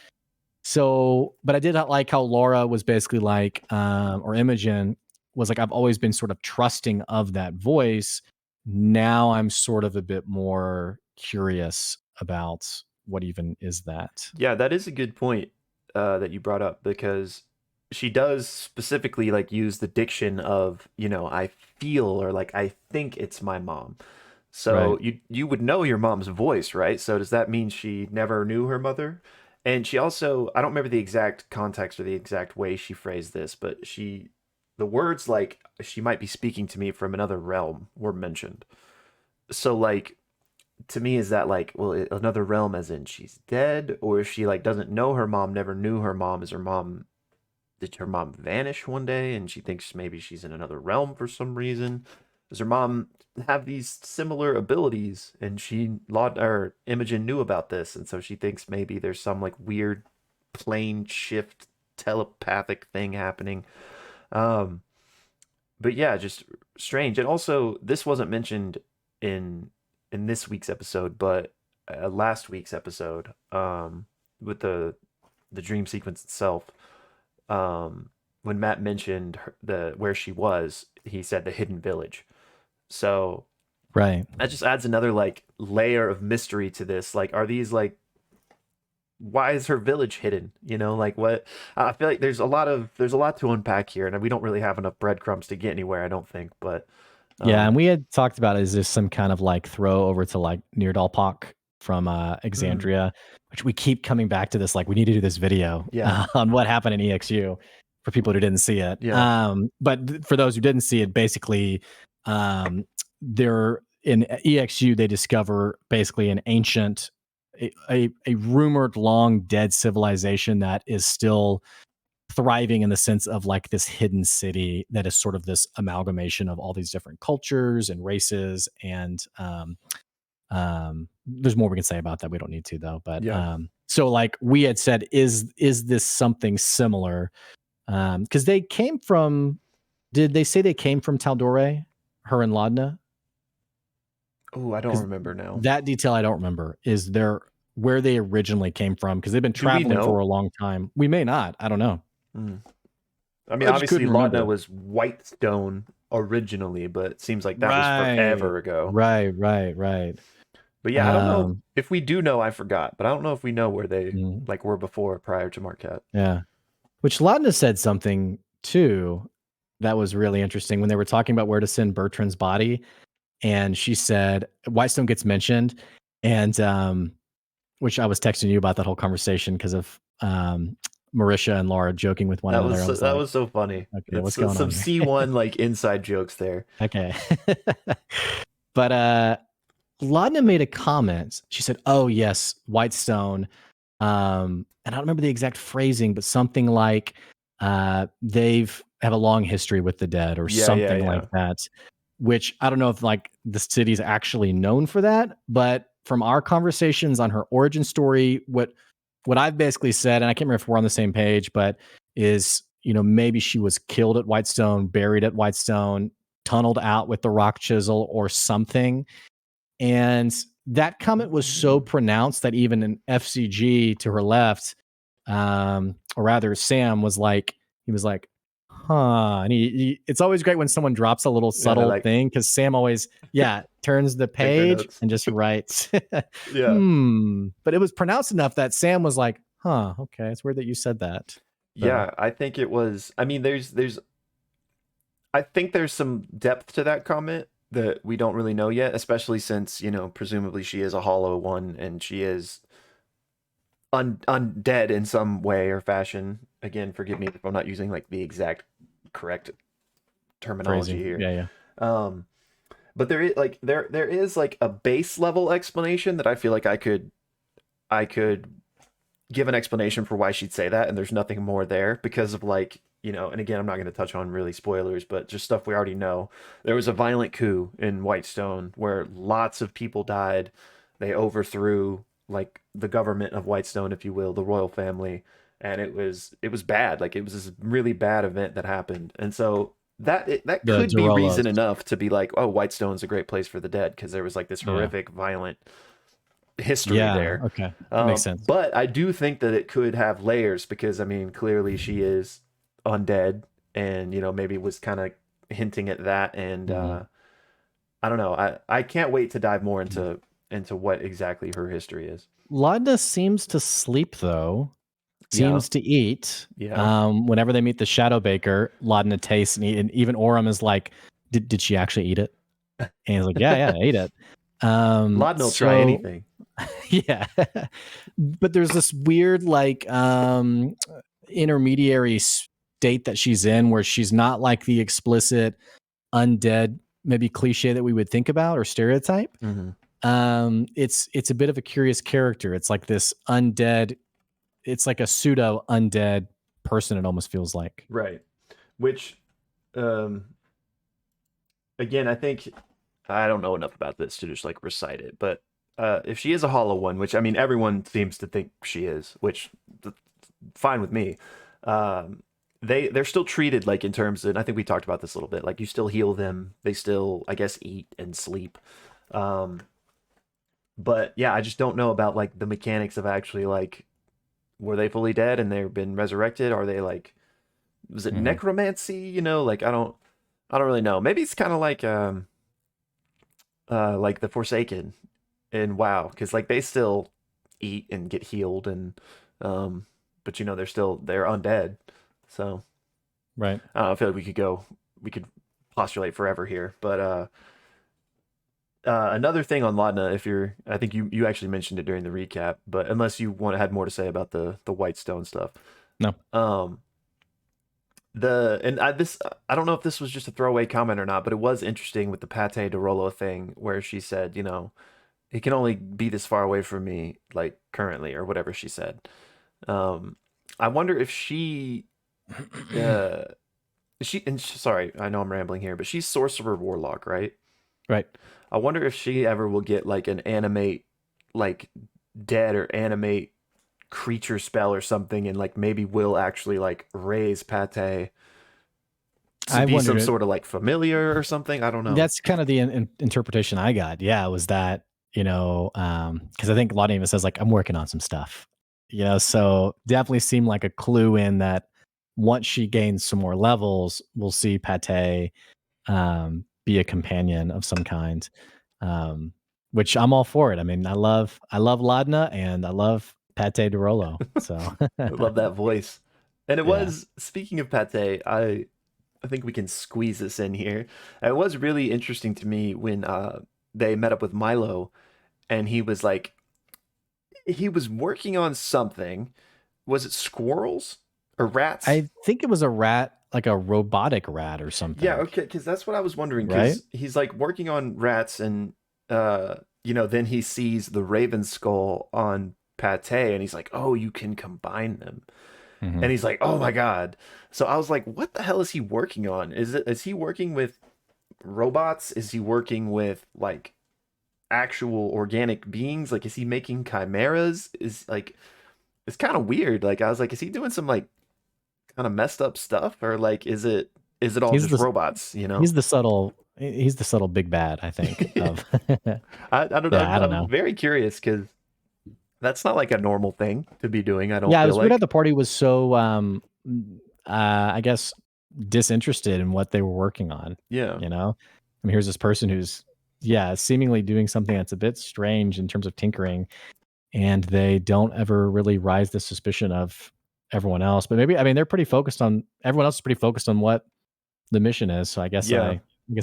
So, but I did not like how Laura was basically like, or Imogen was like, I've always been sort of trusting of that voice. Now I'm sort of a bit more curious about what even is that. Yeah, that is a good point that you brought up because she does specifically like use the diction of, I feel or like I think it's my mom. Right. So you would know your mom's voice, right? So does that mean she never knew her mother? And she also, I don't remember the exact context or the exact way she phrased this, but the words like she might be speaking to me from another realm were mentioned. So like to me is that like well another realm as in she's dead or if she like doesn't know her mom, never knew her mom, is her mom, did her mom vanish one day and she thinks maybe she's in another realm for some reason? Does her mom have these similar abilities and or Imogen knew about this and so she thinks maybe there's some like weird plane shift telepathic thing happening? um but yeah, just strange. And also, this wasn't mentioned in this week's episode, but last week's episode, with the dream sequence itself, when Matt mentioned the where she was, he said the hidden village. So Right. that just adds another like layer of mystery to this. Like, are these like why is her village hidden? Like what? I feel like there's a lot to unpack here, and we don't really have enough breadcrumbs to get anywhere. I don't think, but Yeah, and um, we had talked about is this some kind of like throw over to like Neardalpak from mm, Exandria, which we keep coming back to this. Like we need to do this video yeah, on what happened in EXU for people who didn't see it. yeah, But for those who didn't see it, basically, um, they're in EXU. They discover basically an ancient, a rumored long dead civilization that is still thriving in the sense of like this hidden city that is sort of this amalgamation of all these different cultures and races and there's more we can say about that. We don't need to though, but yeah. so like we had said, is this something similar? Because they came from, did they say they came from Taldore, her and Laudna? Oh, I don't Because remember now. that detail I don't remember. Is there where they originally came from? Because they've been Do we traveling for know? a long time. We may not. I don't know. Mm. I mean, I just obviously, couldn't Laudna remember. was Whitestone originally, but it seems like that was Right. forever ago. Right. But yeah, I don't know Um, if we do know. I forgot, but I don't know if we know where they mm, like were before, prior to Marquette. yeah. Which Laudna said something too that was really interesting when they were talking about where to send Bertrand's body. And she said Whitestone gets mentioned, and which I was texting you about that whole conversation because of Marisha and Laura joking with one another. I was That like, was so funny. okay, That's what's going some on here? C1 like inside jokes there. Okay. But Laudna made a comment. She said, "Oh yes, Whitestone." And I don't remember the exact phrasing, but something like they've have a long history with the dead, or Yeah, yeah, something like yeah. that. Which I don't know if like the city's actually known for that, but from our conversations on her origin story, what I've basically said, and I can't remember if we're on the same page, but is maybe she was killed at Whitestone, buried at Whitestone, tunneled out with the rock chisel or something. And that comment was so pronounced that even an F.C.G to her left, or rather Sam was like, he was like, huh. And it's always great when someone drops a little Yeah, they subtle like thing because Sam always, yeah, turns the take their page notes. and just writes, Yeah. But it was pronounced enough that Sam was like, huh, okay, it's weird that you said that. So, Yeah, I think it was. I mean, I think there's some depth to that comment that we don't really know yet, especially since, presumably she is a hollow one and she is undead in some way or fashion. Again, forgive me if I'm not using like the exact correct terminology phrasing. here. Yeah. Um, but there is like a base level explanation that I feel like I could give an explanation for why she'd say that, and there's nothing more there because of like you know, and again, I'm not going to touch on really spoilers, but just stuff we already know. There was a violent coup in Whitestone where lots of people died. They overthrew like the government of Whitestone, if you will, the royal family, and it was bad. Like it was this really bad event that happened, and so that The could be reason Durolos. enough to be like, oh, Whitestone's a great place for the dead because there was like this Yeah. horrific, violent history Yeah. there. Okay. That makes sense. But I do think that it could have layers because I mean, clearly she is undead, and you know maybe was kind of hinting at that, and Mhm. I don't know. I can't wait to dive more into what exactly her history is. Laudna seems to sleep though. Yeah, Seems to eat. yeah. Whenever they meet the Shadow Baker, Laudna tastes and, eat, and even Orym is like, "Did she actually eat it?" And he's like, "Yeah, I ate it." Laudna will try So anything. yeah, but there's this weird like intermediary state that she's in where she's not like the explicit undead maybe cliche that we would think about or stereotype. Hmm. It's a bit of a curious character. It's like this undead, it's like a pseudo undead person, it almost feels like. Right. Which, um, again, I think I don't know enough about this to just like recite it, but if she is a hollow one, which I mean everyone seems to think she is, which fine with me. Um, they're still treated like in terms, and I think we talked about this a little bit. Like you still heal them, they still, I guess, eat and sleep. Um, but yeah, I just don't know about like the mechanics of actually like were they fully dead and they've been resurrected? Are they like was it Mhm. necromancy? You know, like I don't really know. Maybe it's kind of like the Forsaken in WoW, because like they still eat and get healed and but you know they're undead. So Right. I don't know, I feel like we could postulate forever here. But another thing on Laudna, if you're I think you actually mentioned it during the recap, but unless you want had more to say about the Whitestone stuff. No. Um the and I this I don't know if this was just a throwaway comment or not, but it was interesting with the Pate de Rolo thing where she said, you know, he can only be this far away from me, like currently, or whatever she said. Um, I wonder if uh, sorry, I know I'm rambling here, but she's sorcerer warlock, right? Right. I wonder if she ever will get like an animate, like dead or animate creature spell or something, and like maybe will actually like raise Pate to I be wondered some it. sort of like familiar or something. I don't know. That's kind of the interpretation I got. Yeah, was that, because I think Laudna even says like, I'm working on some stuff. So definitely seemed like a clue in that once she gains some more levels, we'll see Pate be a companion of some kind. Which I'm all for it. I mean, I love Laudna and I love Pate de Rolo. So I love that voice. And it yeah. was speaking of Pate, I think we can squeeze this in here. It was really interesting to me when they met up with Milo and he was working on something. Was it squirrels or rats? I think it was a rat, like a robotic rat or Yeah, something, okay, because that's what I was wondering. right? Because he's like working on rats, and you know, then he sees the raven skull on Pate, and he's like, "Oh, you can combine them." Mhm. And he's like, "Oh my god!" So I was like, "What the hell is he working on? Is he working with robots? Is he working with like actual organic beings? Like, is he making chimeras? Is like it's kind of weird. Like, I was like, is he doing some like kind of messed up stuff, or like is it all He's just the robots? You know?" he's the subtle big bad, I think, of I don't know. yeah, I'm, I don't I'm know. very curious because that's not like a normal thing to be doing. I don't Yeah, it feel was weird how like. the party was so, I guess, disinterested in what they were working on, Yeah, you know? I mean, here's this person who's, yeah, seemingly doing something that's a bit strange in terms of tinkering, and they don't ever really rise the suspicion of everyone else. But maybe, I mean, they're pretty focused on everyone else is pretty focused on what the mission is. So I guess yeah.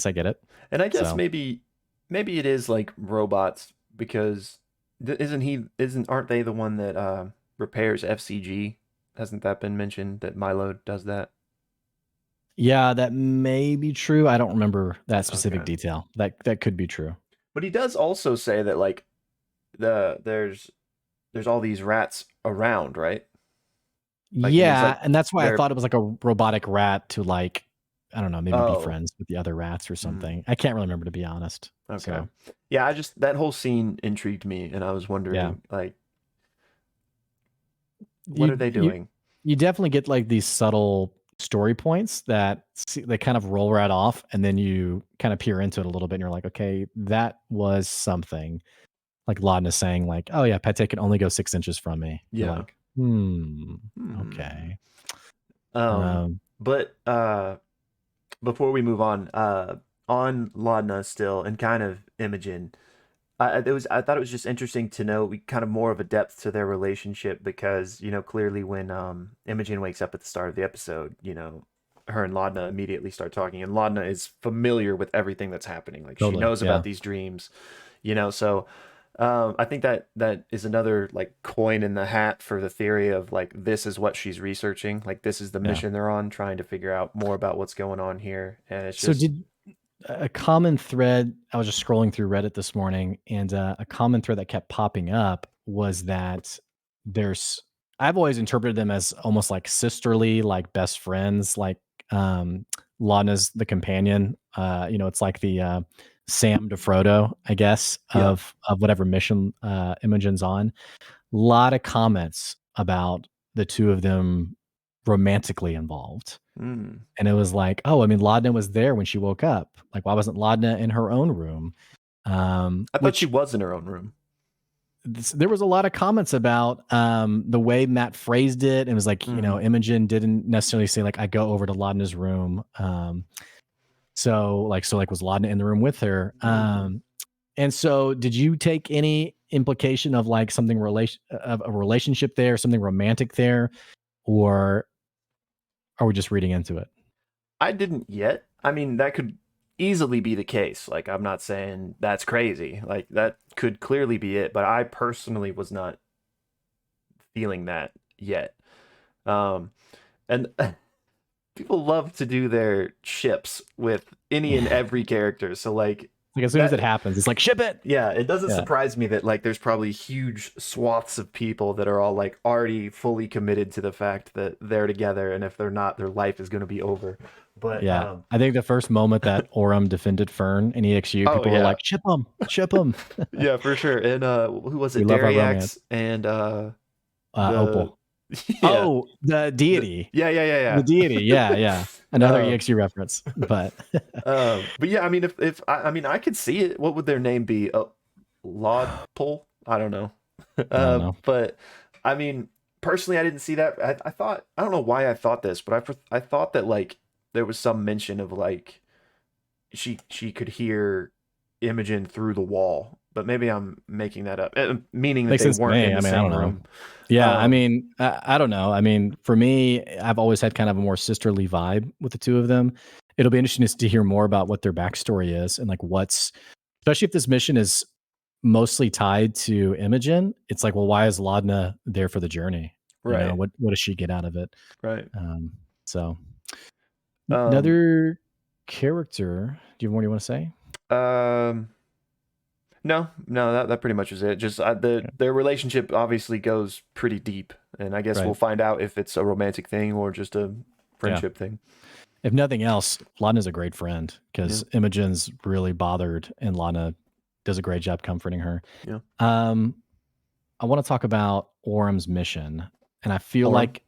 I get it. And I guess So maybe it is like robots because isn't aren't they the one that repairs F.C.G? Hasn't that been mentioned that Milo does that? yeah, that may be true. I don't remember that specific Okay. detail. That could be true. But he does also say that like there's all these rats around, right? Like, and he's Yeah, like, and that's why I they're thought it was like a robotic rat to like, I don't know, maybe be oh, friends with the other rats or mm, something. I can't really remember, to be honest. okay, So yeah. I just that whole scene intrigued me, and I was yeah, wondering like, what are you they you doing? you definitely get like these subtle story points that they kind of roll right off, and then you kind of peer into it a little bit, and you're like, okay, that was something. Like Laudna saying, like, "Oh yeah, Pete can only go 6 inches from me." You're Yeah. like, Hmm. okay." Um, Um, but before we move on Laudna still, and kind of Imogen, I thought it was just interesting to know we kind of more of a depth to their relationship because clearly when Imogen wakes up at the start of the episode, her and Laudna immediately start talking, and Laudna is familiar with everything that's happening. Like she totally, knows yeah, about these dreams, so I think that is another like coin in the hat for the theory of like this is what she's researching, like this is the yeah. mission they're on, trying to figure out more about what's going on here, and it's So just did a common thread? I was just scrolling through Reddit this morning, and a common thread that kept popping up was that there's. I've always interpreted them as almost like sisterly, like best friends, like um, Laudna's the companion. It's like the Sam to Frodo, I guess, yeah. of whatever mission Imogen's on. Lot of comments about the two of them romantically involved. Mm. And it was like, oh, I mean, Laudna was there when she woke up. Like, why wasn't Laudna in her own room? I thought she Which was in her own room. there was a lot of comments about the way Matt phrased it. And was like, Mm. Imogen didn't necessarily say like, I go over to Laudna's room. So was Laudna in the room with her? Mm. And so did you take any implication of like something of a relationship there, something romantic there, or are we just reading into it? I didn't yet. I mean, that could easily be the case. Like, I'm not saying that's crazy. Like, that could clearly be it, but I personally was not feeling that yet. Um, and people love to do their ships with any and Yeah. every character. So, like, Like as soon as it that happens, it's like ship it. yeah, it doesn't Yeah. surprise me that like there's probably huge swaths of people that are all like already fully committed to the fact that they're together, and if they're not, their life is going to be over. But Yeah. I think the first moment that Orym defended Fern in EXU, oh people were yeah, like, ship him, ship him. yeah, for sure. And who was We it? love our romance. Dariax and the Opal. yeah, Oh, the deity. yeah, yeah, yeah, The deity. Yeah, yeah. yeah. Another EXU reference. But But yeah, I mean, if I mean, I could see it. What would their name be? Laudpole? I don't know. I don't know. But I mean, personally, I didn't see that. I thought I don't know why I thought this, but I thought that like there was some mention of like she could hear Imogen through the wall, but maybe I'm making that up, meaning that Makes they sense to weren't me. in I the mean, I don't same know. room. Yeah, I Um, mean, I don't know. I mean, for me, I've always had kind of a more sisterly vibe with the two of them. It'll be interesting to hear more about what their backstory is and like especially if this mission is mostly tied to Imogen. It's like, well, why is Laudna there for the journey? right, What does she get out of it? right. Um, so Um, another character. Do you have more you want to say? um, no, no, that pretty much was it. Just Okay. their relationship obviously goes pretty deep, and I guess we'll Right. find out if it's a romantic thing or just a Yeah. friendship thing. If nothing else, Laudna's a great friend Yeah, because Imogen's really bothered, and Laudna does a great job comforting her. yeah. Um, I want to talk about Orym's mission, and I feel Orem. like,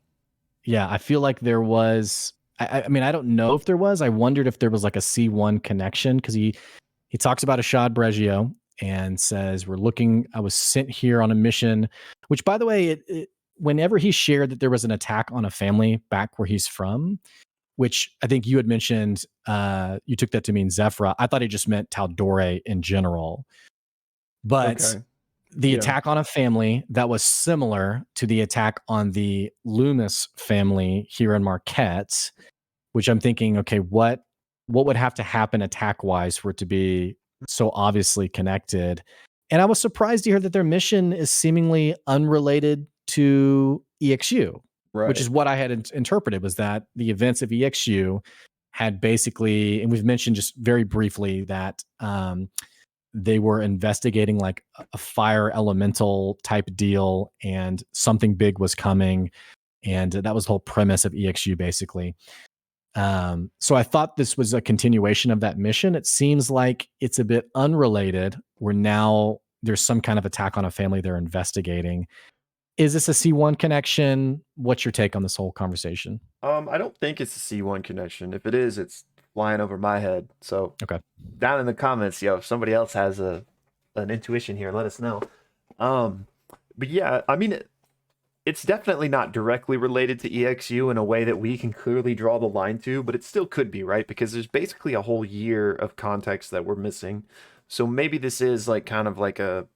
yeah, I feel like there was. I mean, I don't know if there was. I wondered if there was like a C1 connection because he talks about Ashad Breggio and says we're looking. I was sent here on a mission, which, by the way, whenever he shared that there was an attack on a family back where he's from, which I think you had mentioned, you took that to mean Zephyra. I thought he just meant Taldore in general. But Okay. the Yeah. attack on a family that was similar to the attack on the Loomis family here in Marquette, which I'm thinking, okay, what would have to happen attack wise for it to be so obviously connected? And I was surprised to hear that their mission is seemingly unrelated to EXU, which Right. is what I had interpreted was that the events of EXU had basically, and we've mentioned just very briefly that they were investigating like a fire elemental type deal and something big was coming. And that was the whole premise of EXU, basically. So I thought this was a continuation of that mission. It seems like it's a bit unrelated, where now there's some kind of attack on a family they're investigating. Is this a C1 connection? What's your take on this whole conversation? I don't think it's a C1 connection. If it is, it's flying over my head. So Okay. down in the comments, if somebody else has an intuition here, let us know. But yeah, I mean, it's definitely not directly related to EXU in a way that we can clearly draw the line to, but it still could be, right? Because there's basically a whole year of context that we're missing. So maybe this is like kind of like a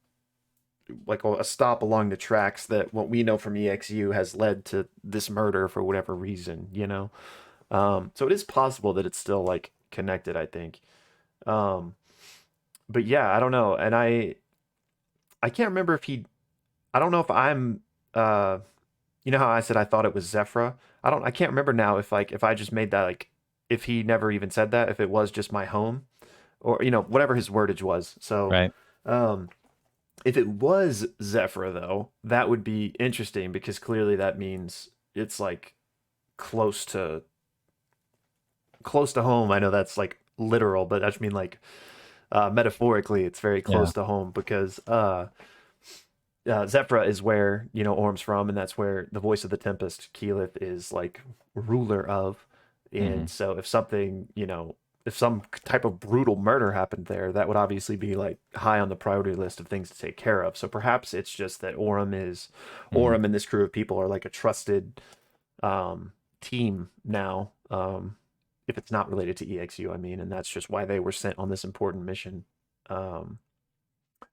stop along the tracks that what we know from EXU has led to this murder for whatever reason, So it is possible that it's still like connected, I think. But yeah, I don't know. And I can't remember if I don't know if I'm you know how I said I thought it was Zephyra? I can't remember now if I just made that like if he never even said that, if it was just my home or whatever his wordage was. So Right. if it was Zephyra though, that would be interesting because clearly that means it's like close to home. I know that's like literal, but I just mean like metaphorically it's very close to home because Zephyra is where Orm's from, and that's where the voice of the Tempest, Keyleth, is like ruler of. And so if something, if some type of brutal murder happened there, that would obviously be like high on the priority list of things to take care of. So perhaps it's just that Orym and this crew of people are like a trusted team now. If it's not related to EXU, I mean, and that's just why they were sent on this important mission.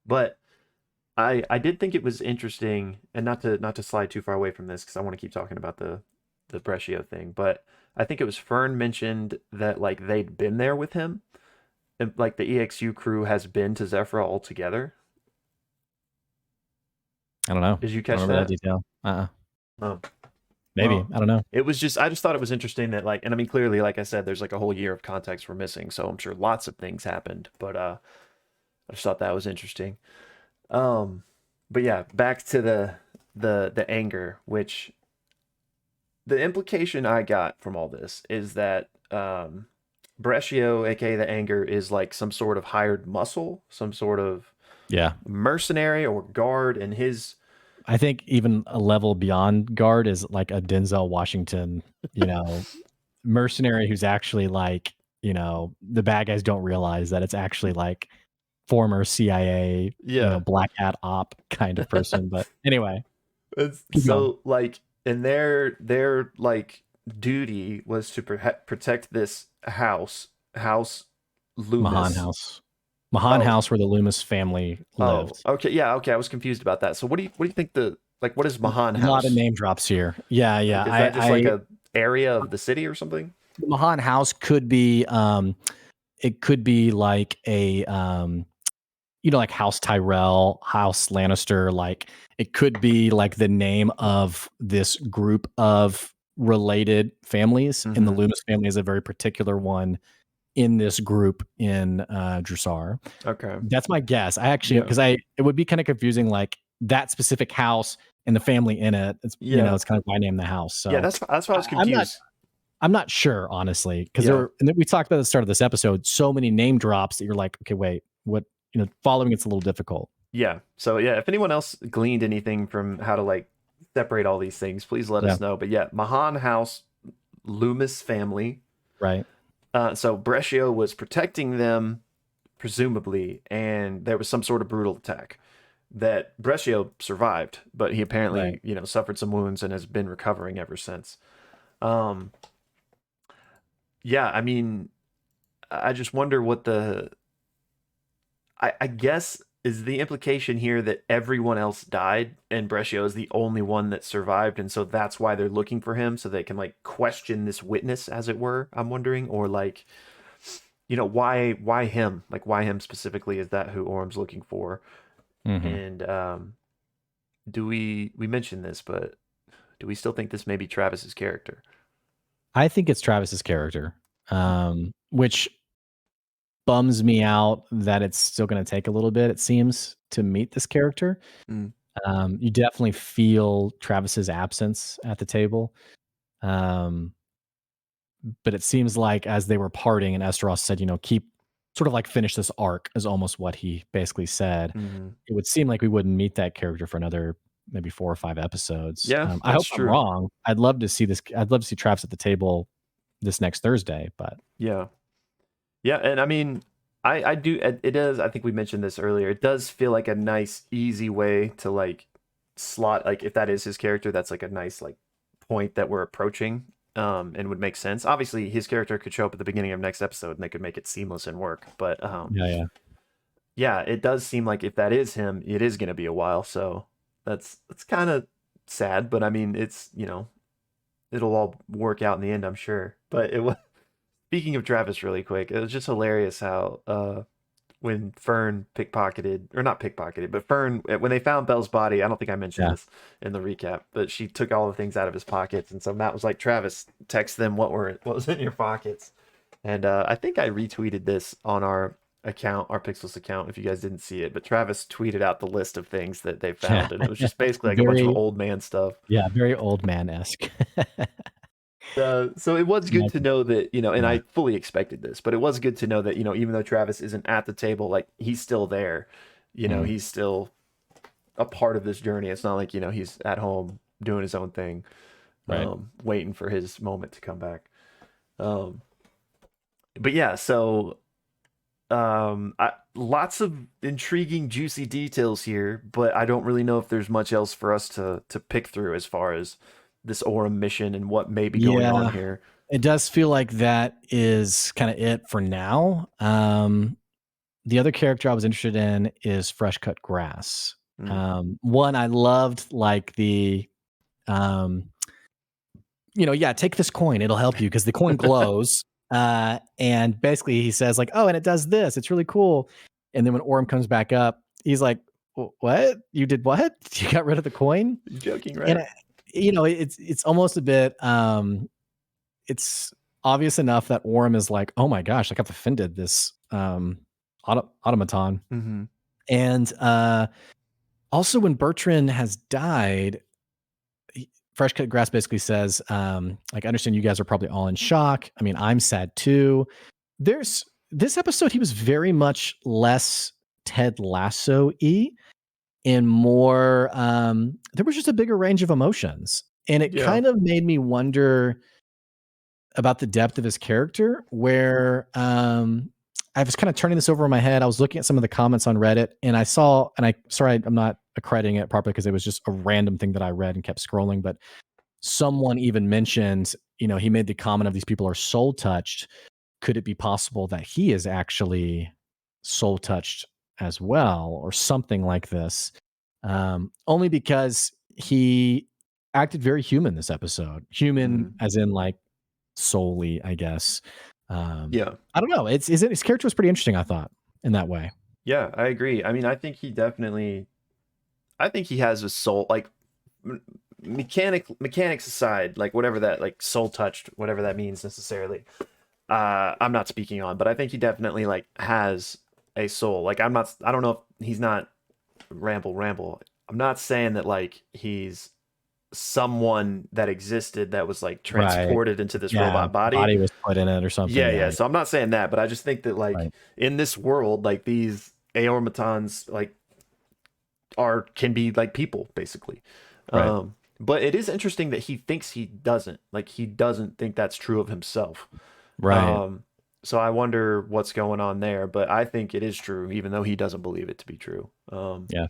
But I did think it was interesting, and not to slide too far away from this because I want to keep talking about the Brescio thing, but I think it was Fern mentioned that like they'd been there with him, and like the EXU crew has been to Zephyra altogether. I don't know. Did you I catch don't remember that? that detail. Oh, Maybe. well, I don't know. it was just I just thought it was interesting that like, and I mean clearly, like I said, there's like a whole year of context we're missing, so I'm sure lots of things happened, but I just thought that was interesting. But yeah, back to the anger, which the implication I got from all this is that Brescio, aka the anger, is like some sort of hired muscle, some sort of mercenary or guard, and his I think even a level beyond guard is like a Denzel Washington, mercenary who's actually like, the bad guys don't realize that it's actually like former CIA, black hat op kind of person. But anyway, keep going. so like, and their like duty was to protect this house Mahan Loomis. House. Mahan House where the Loomis family lived. Okay, yeah, okay. I was confused about that. So what do you think what is Mahan A House? lot of name drops here. Yeah. Like, is that just like a area of the city or something? The Mahan House could be it could be like a like House Tyrell, House Lannister, like it could be like the name of this group of related families. And the Loomis family is a very particular one in this group in Drusar. Okay. That's my guess. I actually because it would be kind of confusing, like that specific house and the family in it. It's it's kind of why I named the house. So yeah, that's why I was confused. I'm not sure, honestly, because and we talked about at the start of this episode, so many name drops that you're like, okay, wait, what? Following it's a little difficult. Yeah. So yeah, if anyone else gleaned anything from how to like separate all these things, please let us know. But yeah, Mahan House, Loomis family. Right. So Brescio was protecting them, presumably, and there was some sort of brutal attack that Brescio survived, but he apparently, suffered some wounds and has been recovering ever since. Yeah, I mean, I just wonder what I guess is the implication here that everyone else died and Brescio is the only one that survived, and so that's why they're looking for him, so they can like question this witness, as it were. I'm wondering, or like, why him? Like, why him specifically? Is that who Orym's looking for? And do we mentioned this, but do we still think this may be Travis's character? I think it's Travis's character, which bums me out that it's still going to take a little bit, it seems, to meet this character. You definitely feel Travis's absence at the table. Um, but it seems like as they were parting and Esteros said, keep sort of like finish this arc is almost what he basically said. Mhm. It would seem like we wouldn't meet that character for another maybe 4 or 5 episodes. Yeah, I that's hope I'm true. wrong. I'd love to see this. I'd love to see Travis at the table this next Thursday, but Yeah. Yeah, and I mean, I do it does. I think we mentioned this earlier. It does feel like a nice, easy way to like slot like if that is his character, that's like a nice like point that we're approaching, and would make sense. Obviously, his character could show up at the beginning of next episode, and they could make it seamless and work. But yeah. yeah, it does seem like if that is him, it is going to be a while. So that's kind of sad, but I mean, it's it'll all work out in the end, I'm sure. But it was speaking of Travis, really quick, it was just hilarious how when Fern pickpocketed, or not pickpocketed, but Fern, when they found Belle's body, I don't think I mentioned Yeah. this in the recap, but she took all the things out of his pockets, and so Matt was like, "Travis, text them what was in your pockets," and I think I retweeted this on our account, our Pixels account, if you guys didn't see it, but Travis tweeted out the list of things that they Yeah. found, and it was just basically like a bunch of Very old man stuff. yeah, very old man-esque. So it was good Nice. to know that, and Yeah. I fully expected this, but it was good to know that, even though Travis isn't at the table, like he's still there, Mm, he's still a part of this journey. It's not like, he's at home doing his own thing, right. waiting for his moment to come back. Um, but yeah, so lots of intriguing, juicy details here, but I don't really know if there's much else for us to pick through as far as this Orym mission and what may be going on Yeah. here. It does feel like that is kind of it for now. The other character I was interested in is Fresh Cut Grass. Mm. One I loved, like the, um, yeah, take this coin; it'll help you because the coin glows. And basically, he says like, "Oh, and it does this. It's really cool." And then when Orym comes back up, he's like, What? You did what? You got rid of the coin?" You're joking, And right? it's almost a bit. It's obvious enough that Orym is like, "Oh my gosh, like I've offended this automaton." Mm-hmm. And also, when Bertrand has died, Fresh Cut Grass basically says, like, I understand you guys are probably all in shock. I mean, I'm sad too. There's this episode, he was very much less Ted Lasso-y and more, there was just a bigger range of emotions. And it Yeah. kind of made me wonder about the depth of his character, where I was kind of turning this over in my head. I was looking at some of the comments on Reddit, and I'm not accrediting it properly because it was just a random thing that I read and kept scrolling, but someone even mentioned, he made the comment of these people are soul touched. Could it be possible that he is actually soul touched as well, or something like this? Only because he acted very human this episode. Human Mm. as in like solely, I guess. Yeah. I don't know. His character was pretty interesting, I thought, in that way. Yeah, I agree. I mean, I think he has a soul, like mechanics aside, like whatever that, like soul touched, whatever that means necessarily. I'm not speaking on, but I think he definitely like has a soul. Like I don't know if he's not ramble. I'm not saying that like he's someone that existed that was like Right. transported into this Yeah. robot body. Body was put in it or something. Yeah. Yeah. So I'm not saying that, but I just think that like Right. in this world, like these Aormatons like can be like people basically. Right. But it is interesting that he thinks he doesn't. Like he doesn't think that's true of himself. Right. So I wonder what's going on there, but I think it is true, even though he doesn't believe it to be true. Yeah.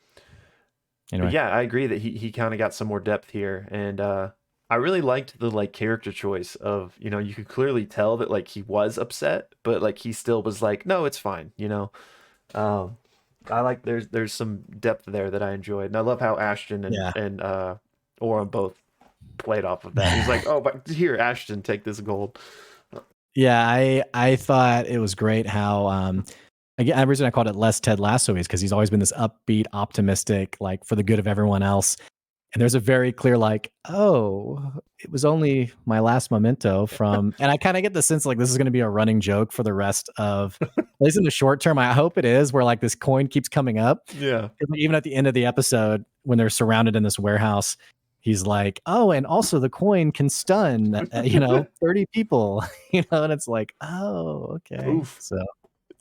But Anyway. yeah, I agree that he kind of got some more depth here, and I really liked the like character choice of you could clearly tell that like he was upset, but like he still was like, no, it's fine. Um, I like there's some depth there that I enjoyed, and I love how Ashton Yeah. and Orem both played off of that. He's like, oh, but here, Ashton, take this gold. Yeah. I thought it was great how, again, the reason I called it less Ted Lasso is because he's always been this upbeat, optimistic, like for the good of everyone else. And there's a very clear like, oh, it was only my last memento from, and I kind of get the sense like this is going to be a running joke for the rest of, at least in the short term. I hope it is, where like this coin keeps coming up. Yeah. Even at the end of the episode, when they're surrounded in this warehouse, he's like, oh, and also the coin can stun, 30 people, and it's like, oh, okay. Oof. So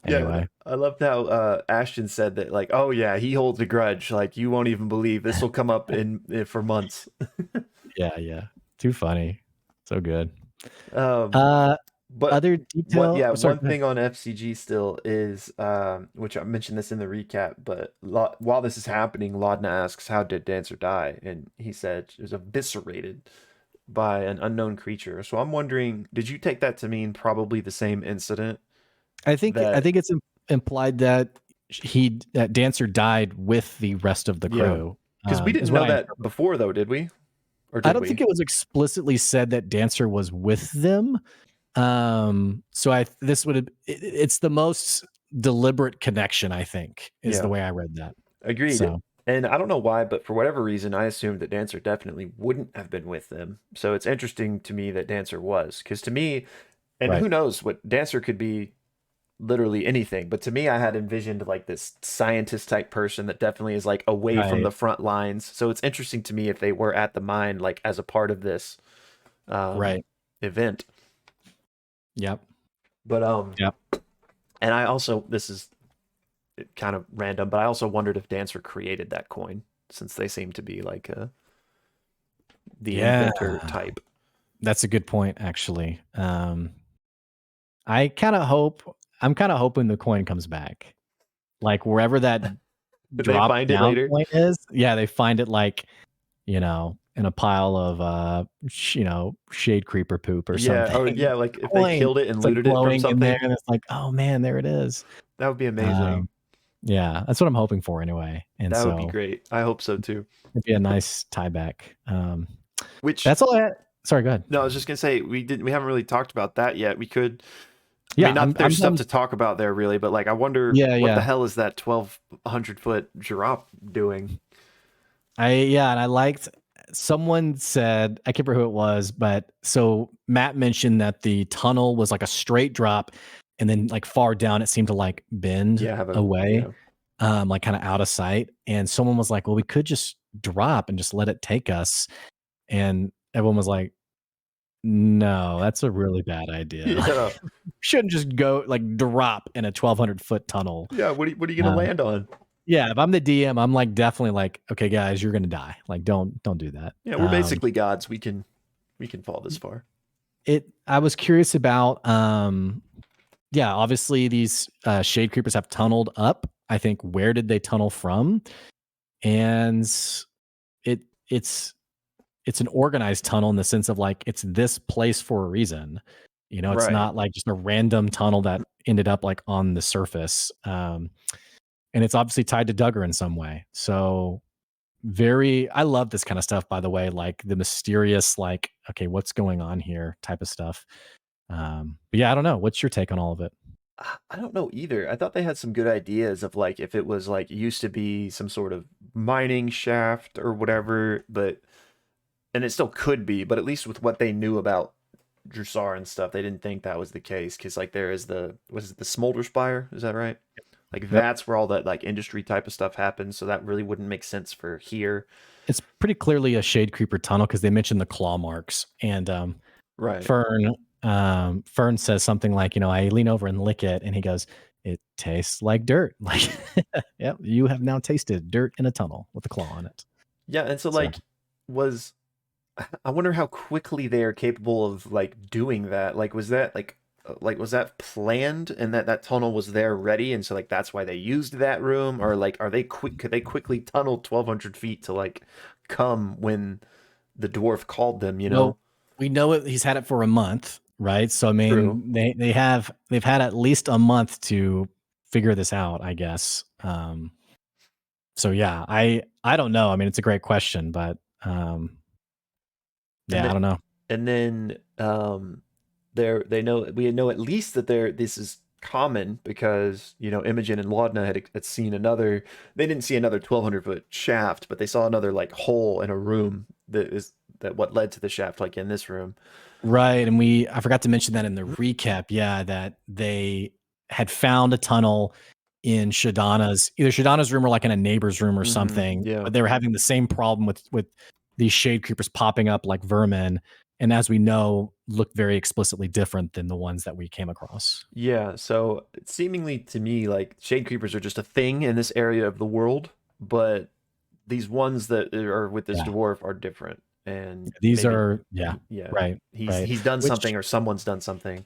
Yeah, anyway. I loved how Ashton said that, like, oh yeah, he holds a grudge. Like, you won't even believe this will come up for months. Yeah. Too funny. So good. But Other detail. one thing on F.C.G still is, which I mentioned this in the recap, but while this is happening, Laudna asks, how did Dancer die? And he said it was eviscerated by an unknown creature. So I'm wondering, did you take that to mean probably the same incident? I think it's implied that Dancer died with the rest of the crew. Because we didn't know that before, though, did we? Or did I don't think it was explicitly said that Dancer was with them. So it's the most deliberate connection, I think, is the way I read that. Agreed. So. And I don't know why, but for whatever reason, I assumed that Dancer definitely wouldn't have been with them. So it's interesting to me that Dancer was, because to me, and who knows what Dancer could be, literally anything. But to me, I had envisioned like this scientist type person that definitely is like away from the front lines. So it's interesting to me if they were at the mine, like as a part of this event. Yep. But and I also, this is kind of random, but I also wondered if Dancer created that coin, since they seem to be like the inventor type. That's a good point, actually. I'm kind of hoping the coin comes back, like wherever that drop they find it later. Point is. Yeah, they find it like, in a pile of shade creeper poop or something. Or like if they killed it and looted it from something, in there, and it's like, oh man, there it is. That would be amazing. Yeah, that's what I'm hoping for anyway. And that would be great. I hope so too. It'd be a nice tie back. Which that's all I had. Sorry, go ahead. No, I was just gonna say we haven't really talked about that yet. We could. I mean, there's stuff to talk about there, really, but like, I wonder what the hell is that 1,200-foot drop doing? And I liked. Someone said, I can't remember who it was, but so Matt mentioned that the tunnel was like a straight drop, and then like far down it seemed to like bend away, like kind of out of sight. And someone was like, well, we could just drop and just let it take us. And everyone was like, no, that's a really bad idea. Shouldn't just go like drop in a 1,200-foot tunnel. Yeah, what are you gonna land on? Yeah, if I'm the DM, I'm like definitely like, okay, guys, you're gonna die. Like, don't do that. Yeah, we're basically gods. We can fall this far. I was curious about. Obviously these shade creepers have tunneled up. I think, where did they tunnel from? And it's an organized tunnel in the sense of like it's this place for a reason. It's not like just a random tunnel that ended up like on the surface. And it's obviously tied to Duggar in some way. So I love this kind of stuff, by the way, like the mysterious, like, okay, what's going on here type of stuff. But yeah, I don't know. What's your take on all of it? I don't know either. I thought they had some good ideas of like if it was like used to be some sort of mining shaft or whatever, and it still could be, but at least with what they knew about Drusar and stuff, they didn't think that was the case, because like there is the Smolder Spire, is that right? Like that's where all that like industry type of stuff happens, so that really wouldn't make sense for here. It's pretty clearly a shade creeper tunnel because they mentioned the claw marks, and Fern says something like, I lean over and lick it, and he goes, it tastes like dirt. Like, yep, you have now tasted dirt in a tunnel with a claw on it. Yeah, and so like I wonder how quickly they are capable of like doing that. Like, was that was that planned, and that tunnel was there ready, and so like that's why they used that room? Or like, could they quickly tunnel 1,200 feet to like come when the dwarf called them? Well, we know it. He's had it for a month, right? So I mean, they've had at least a month to figure this out, I guess. So yeah, I don't know. I mean, it's a great question, but I don't know. And then we know at least that this is common because Imogen and Laudna had seen another. They didn't see another 1,200-foot shaft, but they saw another like hole in a room that what led to the shaft, like in this room. Right. And I forgot to mention that in the recap. Yeah, that they had found a tunnel in either Shadana's room or like in a neighbor's room or something. Yeah. But they were having the same problem with these shade creepers popping up like vermin. And as we know, look very explicitly different than the ones that we came across. Yeah, so seemingly to me, like shade creepers are just a thing in this area of the world, but these ones that are with this Yeah. dwarf are different, and These maybe, are, yeah, yeah, right, right. he's done Which, something or someone's done something.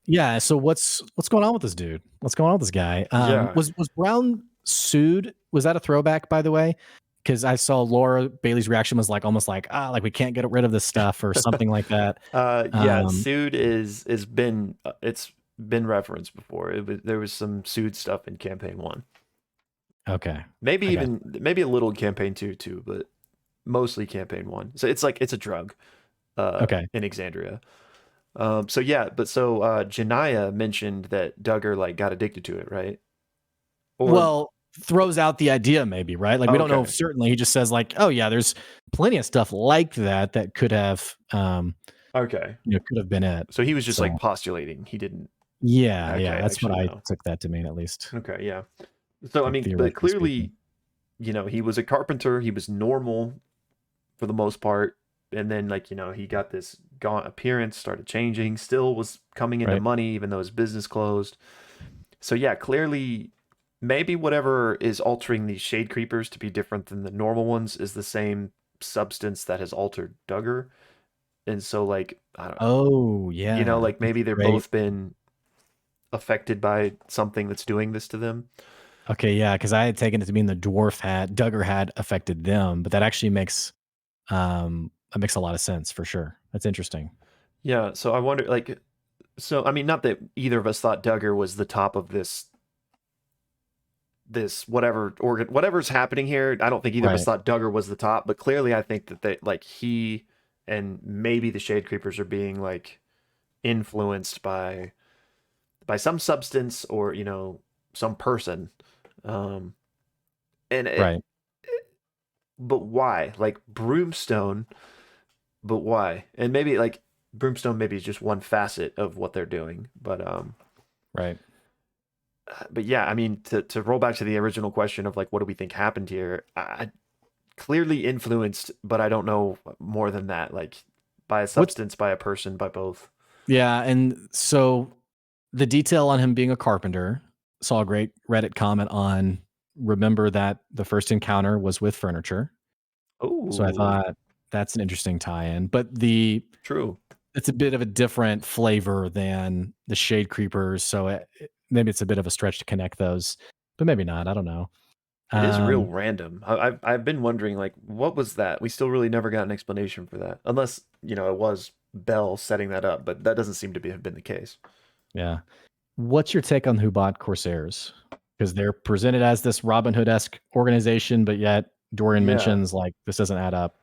yeah. So what's going on with this dude? What's going on with this guy? Yeah. Was Brown sued? Was that a throwback, by the way? Because I saw Laura Bailey's reaction was like almost like like we can't get rid of this stuff or something like that. Yeah, Sued is been it's been referenced before. There was some Sued stuff in campaign 1. Okay. Maybe I maybe a little in campaign 2 too, but mostly campaign 1. So it's like it's a drug Okay. in Exandria. So yeah, but so Janaya mentioned that Duggar like got addicted to it, right? Or Well, throws out the idea maybe, right? Like we don't know okay, if certainly. He just says like, oh yeah, there's plenty of stuff like that could have okay. could have been it. So he was just So like postulating. He didn't yeah, okay that's what actually I know. took that to mean at least. Okay, yeah. So I Like mean, but theoretically speaking. clearly, he was a carpenter. He was normal for the most part, and then like he got this gaunt appearance, started changing. Still was coming into Right. money even though his business closed. So yeah, clearly, maybe whatever is altering these shade creepers to be different than the normal ones is the same substance that has altered Duggar. And so like I don't know, Oh yeah. like That's maybe they're great. both been affected by something that's doing this to them. Okay, yeah, because I had taken it to mean Duggar had affected them, but that makes a lot of sense for sure. That's interesting. Yeah, so I wonder like so I mean not that either of us thought Duggar was the top of this whatever's happening here. I don't think either of us Right. thought Duggar was the top, but clearly I think that they like he and maybe the shade creepers are being like influenced by some substance or some person. um and Right. but why like Brumstone, but why? And maybe like Brumstone maybe is just one facet of what they're doing, Right. but yeah, I mean to roll back to the original question of like what do we think happened here. I clearly influenced, but I don't know more than that, like by a What's substance, by a person, by both. Yeah, and so the detail on him being a carpenter, saw a great Reddit comment on remember that the first encounter was with furniture. So I Oh, thought that's an interesting tie-in, but true. it's a bit of a different flavor than the shade creepers, so maybe it's a bit of a stretch to connect those, but maybe not. I don't know. It is real Um, random. I've been wondering like what was that? We still really never got an explanation for that, unless it was Bell setting that up, but that doesn't seem to have been the case. yeah. What's your take on Hubatt Corsairs? Because they're presented as this Robin Hood-esque organization, but yet Dorian Yeah, mentions like this doesn't add up.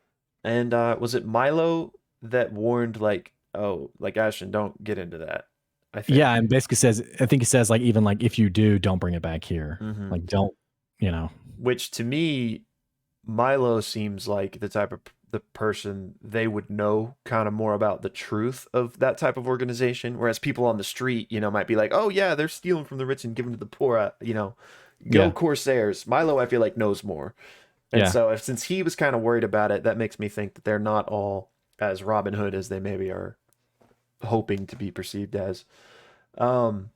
and was it Milo that warned like, oh, like Ashton, don't get into that? I Yeah, think. and basically says, I think he says like even like if you do, don't bring it back here. Hmm. Like don't, you know. Which to me, Milo seems like the type of the person they would know kind of more about the truth of that type of organization, whereas people on the street, might be like, "Oh yeah, they're stealing from the rich and giving to the poor." Go Yeah. Corsairs. Milo, I feel like knows more, and Yeah. so since he was kind of worried about it, that makes me think that they're not all as Robin Hood as they maybe are hoping to be perceived as. Um,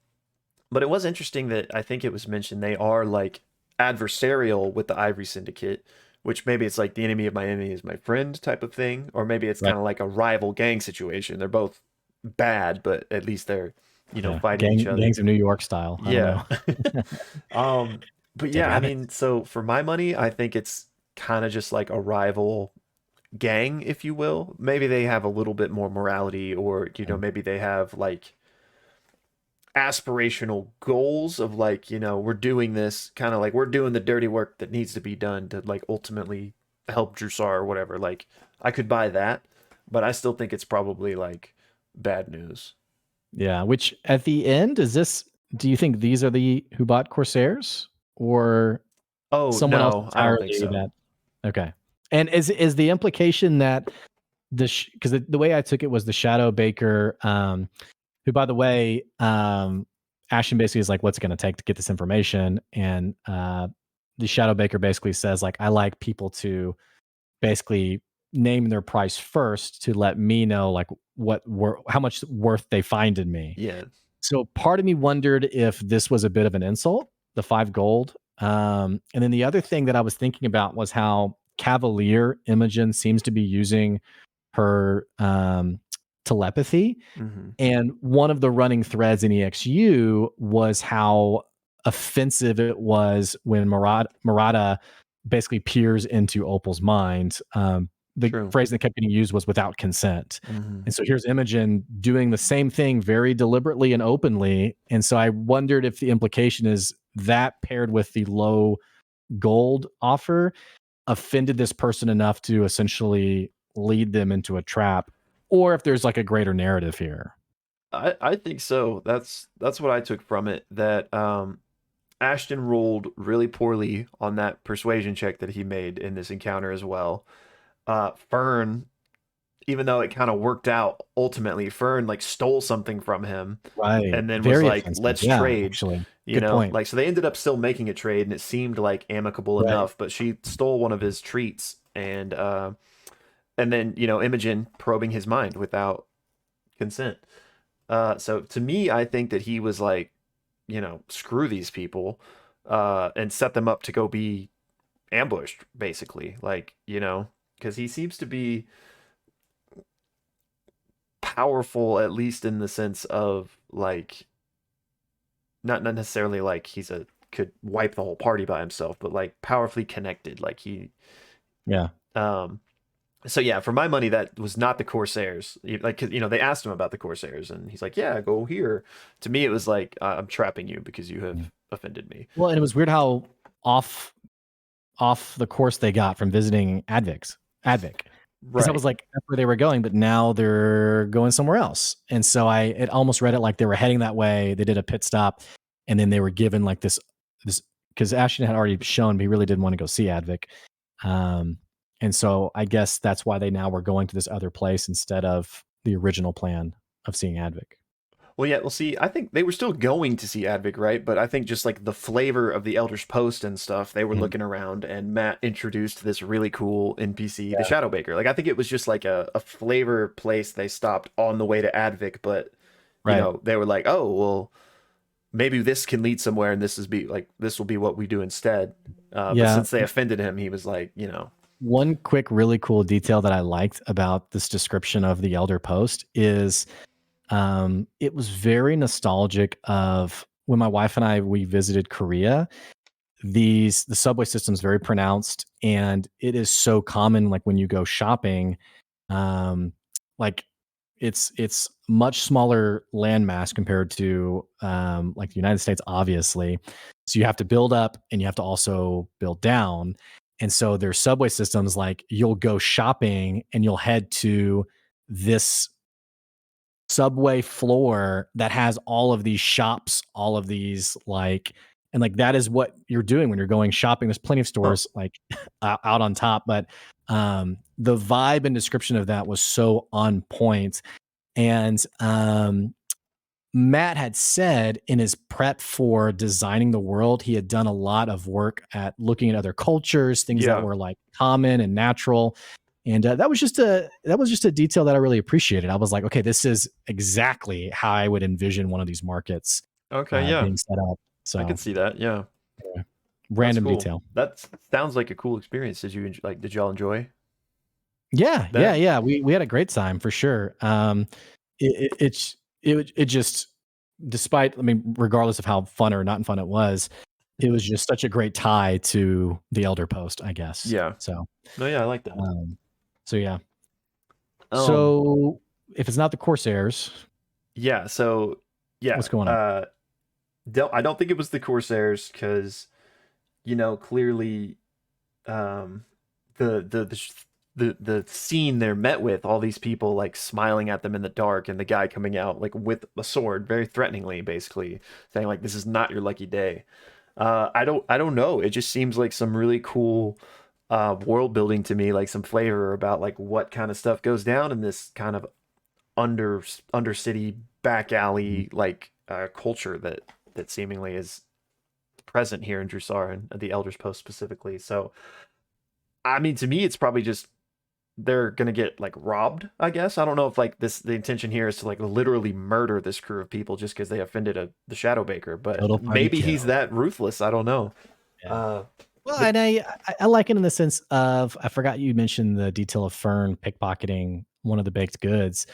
but it was interesting that I think it was mentioned they are like adversarial with the Ivory Syndicate, which maybe it's like the enemy of my enemy is my friend type of thing, or maybe it's Right. kind of like a rival gang situation. They're both bad, but at least they're, Yeah. fighting each other. Gangs of New York style. I don't Yeah. know. um, but Dead yeah, I rabbit. mean, so for my money, I think it's kind of just like a rival gang, if you will. Maybe they have a little bit more morality, or maybe they have like aspirational goals of like we're doing this kind of like we're doing the dirty work that needs to be done to like ultimately help Drusar or whatever. Like I could buy that, but I still think it's probably like bad news. Yeah. Which at the end, is this do you think these are the Hubatt Corsairs or Oh someone else no, I don't think entirely? so. That okay? And is the implication that because the way I took it was the Shadow Baker, who, by the way, Ashton basically is like, "What's it going to take to get this information?" And the Shadow Baker basically says, like, "I like people to basically name their price first to let me know like how much worth they find in me." Yeah. So part of me wondered if this was a bit of an insult, the 5 gold. And then the other thing that I was thinking about was how cavalier Imogen seems to be using her telepathy. Hmm. And one of the running threads in EXU was how offensive it was when Murata basically peers into Opal's mind. The True. phrase that kept getting used was without consent. Hmm. And so here's Imogen doing the same thing very deliberately and openly. And so I wondered if the implication is that paired with the low gold offer offended this person enough to essentially lead them into a trap, or if there's like a greater narrative here. I think so. That's what I took from it. That Ashton rolled really poorly on that persuasion check that he made in this encounter as well. Fern, even though it kind of worked out ultimately, Fern like stole something from him Right. and then was Very like, offensive. let's Yeah, trade, actually. Good point. like, so they ended up still making a trade and it seemed like amicable Right. enough, but she stole one of his treats and then, Imogen probing his mind without consent. So to me, I think that he was like, screw these people, and set them up to go be ambushed, basically. Like, because he seems to be powerful, at least in the sense of like, not necessarily like could wipe the whole party by himself, but like powerfully connected. Like he, Yeah. um, so yeah, for my money, that was not the Corsairs. Like, 'cause, they asked him about the Corsairs, and he's like, "Yeah, go here." To me, it was like, "I'm trapping you because you Yeah. have offended me." Well, and it was weird how off off the course they got from visiting Advic. Because I Right. was like, that's where they were going, but now they're going somewhere else. And so it almost read it like they were heading that way. They did a pit stop, and then they were given like this because Ashton had already shown he really didn't want to go see Advic. Um, and so I guess that's why they now were going to this other place instead of the original plan of seeing Advic. Well, yeah. Well, see, I think they were still going to see Advic, right? But I think just like the flavor of the Elder's Post and stuff, they were Mhm. looking around, and Matt introduced this really cool NPC, the Yeah. Shadowbaker. Like, I think it was just like a flavor place they stopped on the way to Advic, but Right. they were like, oh, well, maybe this can lead somewhere, and this will be what we do instead. But Yeah. since they offended him, he was like, One quick, really cool detail that I liked about this description of the Elder Post is it was very nostalgic of when my wife and we visited Korea. The subway system is very pronounced, and it is so common. Like when you go shopping, um, like it's much smaller landmass compared to like the United States, obviously. So you have to build up and you have to also build down. And so there's subway systems like you'll go shopping and you'll head to this subway floor that has all of these shops, all of these like, and like that is what you're doing when you're going shopping. There's plenty of huh, stores like out on top, but the vibe and description of that was so on point. And Matt had said in his prep for designing the world, he had done a lot of work at looking at other cultures, things that yeah, were like common and natural. And that was just a detail that I really apprecited. I was like, okay, this is exactly how I would envision one of these markets okay, yeah, being set up. I can So see that. Yeah, yeah, that's random cool. detail. That sounds like a cool experience. Did y'all enjoy Yeah, yeah, that? yeah. We had a great time for sure. It just, despite, I mean, regardless of how fun or not fun it was just such a great tie to the Elder Post, I guess. Yeah. So, No, yeah, I like that. um, so yeah. Um, So if it's not the Corsairs, yeah, so yeah, what's going on? I don't think it was the Corsairs because clearly, um, the the scene they're met with, all these people like smiling at them in the dark, and the guy coming out like with a sword very threateningly, basically saying like, this is not your lucky day. I don't know, it just seems like some really cool world building to me, like some flavor about like what kind of stuff goes down in this kind of undercity back alley like culture that seemingly is present here in Drusar and the Elder's Post specifically. So I mean, to me, it's probably just they're gonna get like robbed. I guess I don't know if like the intention here is to like literally murder this crew of people just because they offended the Shadow Baker, but Total party maybe kill. he's that ruthless. I don't know. Yeah. Uh, Well, but and I like it in the sense of I forgot you mentioned the detail of Fern pickpocketing one of the baked goods,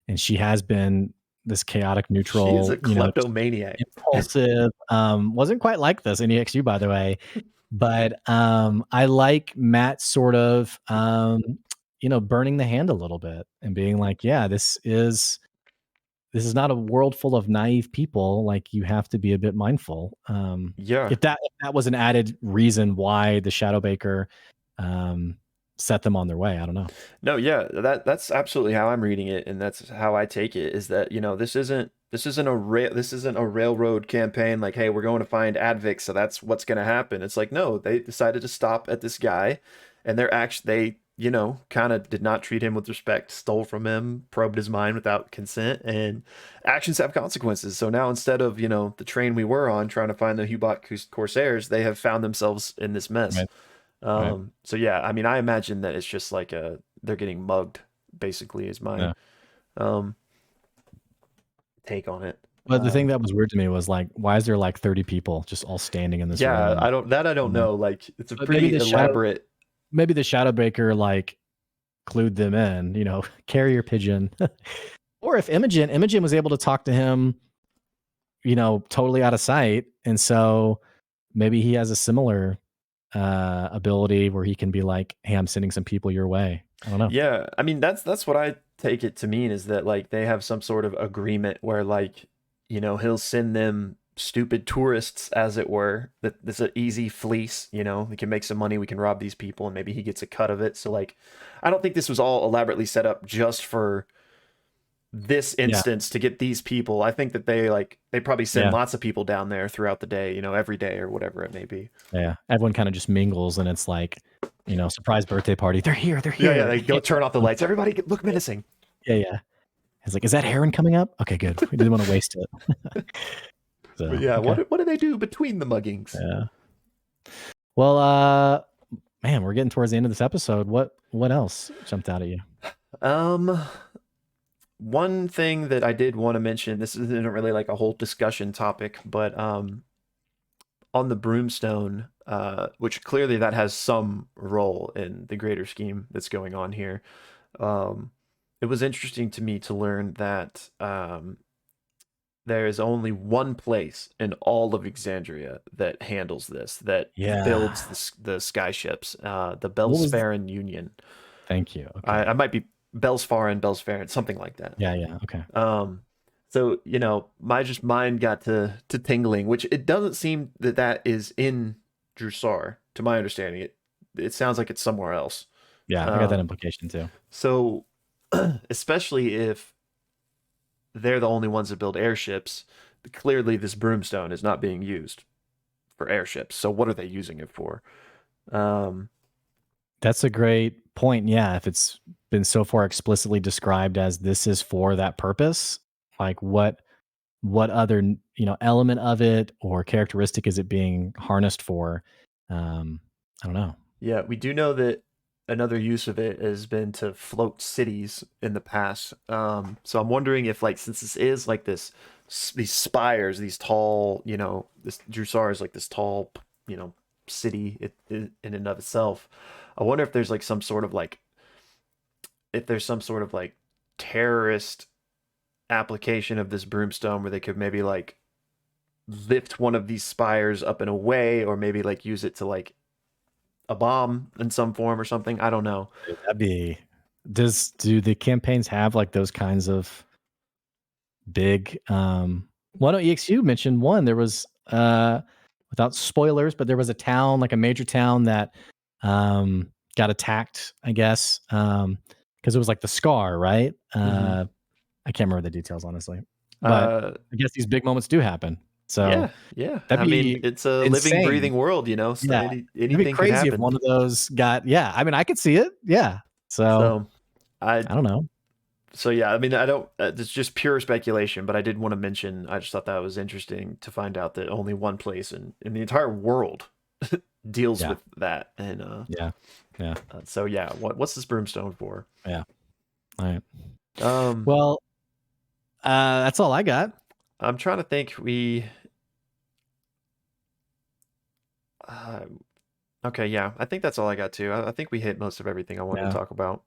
and she has been this chaotic she is neutral, a kleptomaniac. impulsive. Wasn't quite like this in EXU, by the way, but I like Matt sort of burning the hand a little bit and being like, yeah, this is not a world full of naive people. Like you have to be a bit mindful. Yeah. If that was an added reason why the Shadowbaker set them on their way, I don't know. No, yeah, that's absolutely how I'm reading it, and that's how I take it. Is that this isn't a railroad campaign like, hey, we're going to find Advix, so that's what's going to happen. It's like, no, they decided to stop at this guy, and they kind of did not treat him with respect, stole from him, probed his mind without consent, and actions have consequences. So now instead of the train we were on trying to find the Hubatt Corsairs, they have found themselves in this mess. Right. Right. So yeah, I mean, I imagine that it's just like they're getting mugged, basically, is my Yeah. um take on it. But the thing that was weird to me was like, why is there like 30 people just all standing in this Yeah, room? I don't You know? know. Like, it's a But maybe pretty elaborate. maybe the Shadowbreaker like clued them in, carrier pigeon. Or if Imogen was able to talk to him, totally out of sight. And so maybe he has a similar ability where he can be like, hey, I'm sending some people your way. I don't know. Yeah, I mean, that's what I take it to mean, is that like they have some sort of agreement where like, he'll send them stupid tourists, as it were, that this is an easy fleece, we can make some money, we can rob these people, and maybe he gets a cut of it. So like, I don't think this was all elaborately set up just for this Yeah. instance to get these people. I think that they probably send Yeah. lots of people down there throughout the day, every day or whatever it may be. Yeah. Everyone kind of just mingles and it's like, surprise birthday party. They're here. They're Yeah, here. yeah, they go turn off the lights. Everybody look menacing. Yeah. Yeah. It's like, is that Heron coming up? Okay, good. We didn't want to waste it. So, But yeah, okay. what do they do between the muggings? Yeah. Well, man, we're getting towards the end of this episode. What else jumped out at you? One thing that I did want to mention, this isn't really like a whole discussion topic, but on the Brumstone, which clearly that has some role in the greater scheme that's going on here. It was interesting to me to learn that there is only one place in all of Exandria that handles this, that Yeah. builds the skyships, the What was Bellsfarren Union. Thank you. Okay. I might be Bellsfarren, something like that. Yeah. Okay. So my just mind got to tingling, which it doesn't seem that is in Drusar, to my understanding. It sounds like it's somewhere else. Yeah, I got that implication too. So, especially if they're the only ones that build airships, clearly this Brumstone is not being used for airships. So what are they using it for? That's a great point. Yeah, if it's been so far explicitly described as this is for that purpose, like what other element of it or characteristic is it being harnessed for? I don't know. Yeah, we do know that another use of it has been to float cities in the past. So I'm wondering if, like, since this is like these spires, these tall, this Drusar is like this tall, city in and of itself. I wonder if there's like some sort of like, terrorist application of this Brumstone where they could maybe like lift one of these spires up and away, or maybe like use it to like a bomb in some form or something. I don't know. That'd be. Do the campaigns have like those kinds of big? Why don't EXU mention one? There was without spoilers, but there was a town, like a major town that got got attacked, I guess, because it was like the scar, right? Mhm. I can't remember the details honestly, but I guess these big moments do happen. So yeah. that'd I mean, be it's a living, insane. breathing world, so Yeah, it'd be anything could crazy if happen. one of those got. Yeah, I mean, I could see it. Yeah. So So I I don't know. so yeah, I mean, I don't. It's just pure speculation, but I did want to mention. I just thought that was interesting to find out that only one place in the entire world deals Yeah. with that, and Yeah. Yeah. so yeah, what's this Broomstone for? Yeah. All right. Um, Well, that's all I got. I'm trying to think. Uh, okay, yeah, I think that's all I got too. I think we hit most of everything I wanted to Yeah. talk about.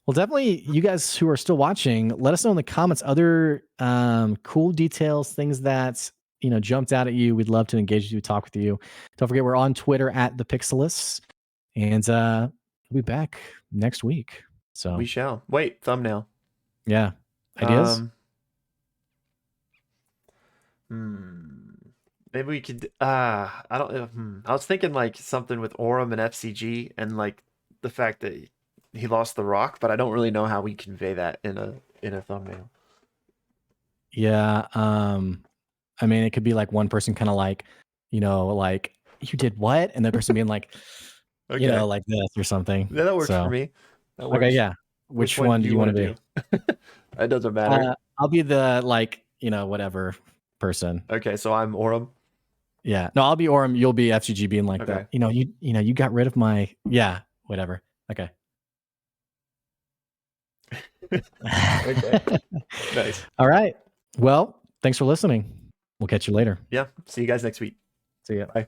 Well, definitely, you guys who are still watching, let us know in the comments other cool details, things that jumped out at you. We'd love to engage with you, talk with you. Don't forget, we're on Twitter at the Pixelists, and we'll be back next week. So We shall. Wait, thumbnail. yeah, ideas. Um, maybe we could. I don't. I was thinking like something with Orym and F.C.G. and like the fact that he lost the rock, but I don't really know how we convey that in a thumbnail. Yeah. I mean, it could be like one person kind of like, like you did what, and the person being like, Okay, like this or something. yeah, that works for So me. That okay, works. yeah. Which Which one one do do you you want want to to do? be? It doesn't matter. I'll be the like, whatever person. Okay, so I'm Orym. Yeah. No, I'll be Orym. You'll be FGG being like Okay. you got rid of my whatever. Okay. Okay. Nice. All right. Well, thanks for listening. We'll catch you later. Yeah. See you guys next week. See ya. Bye.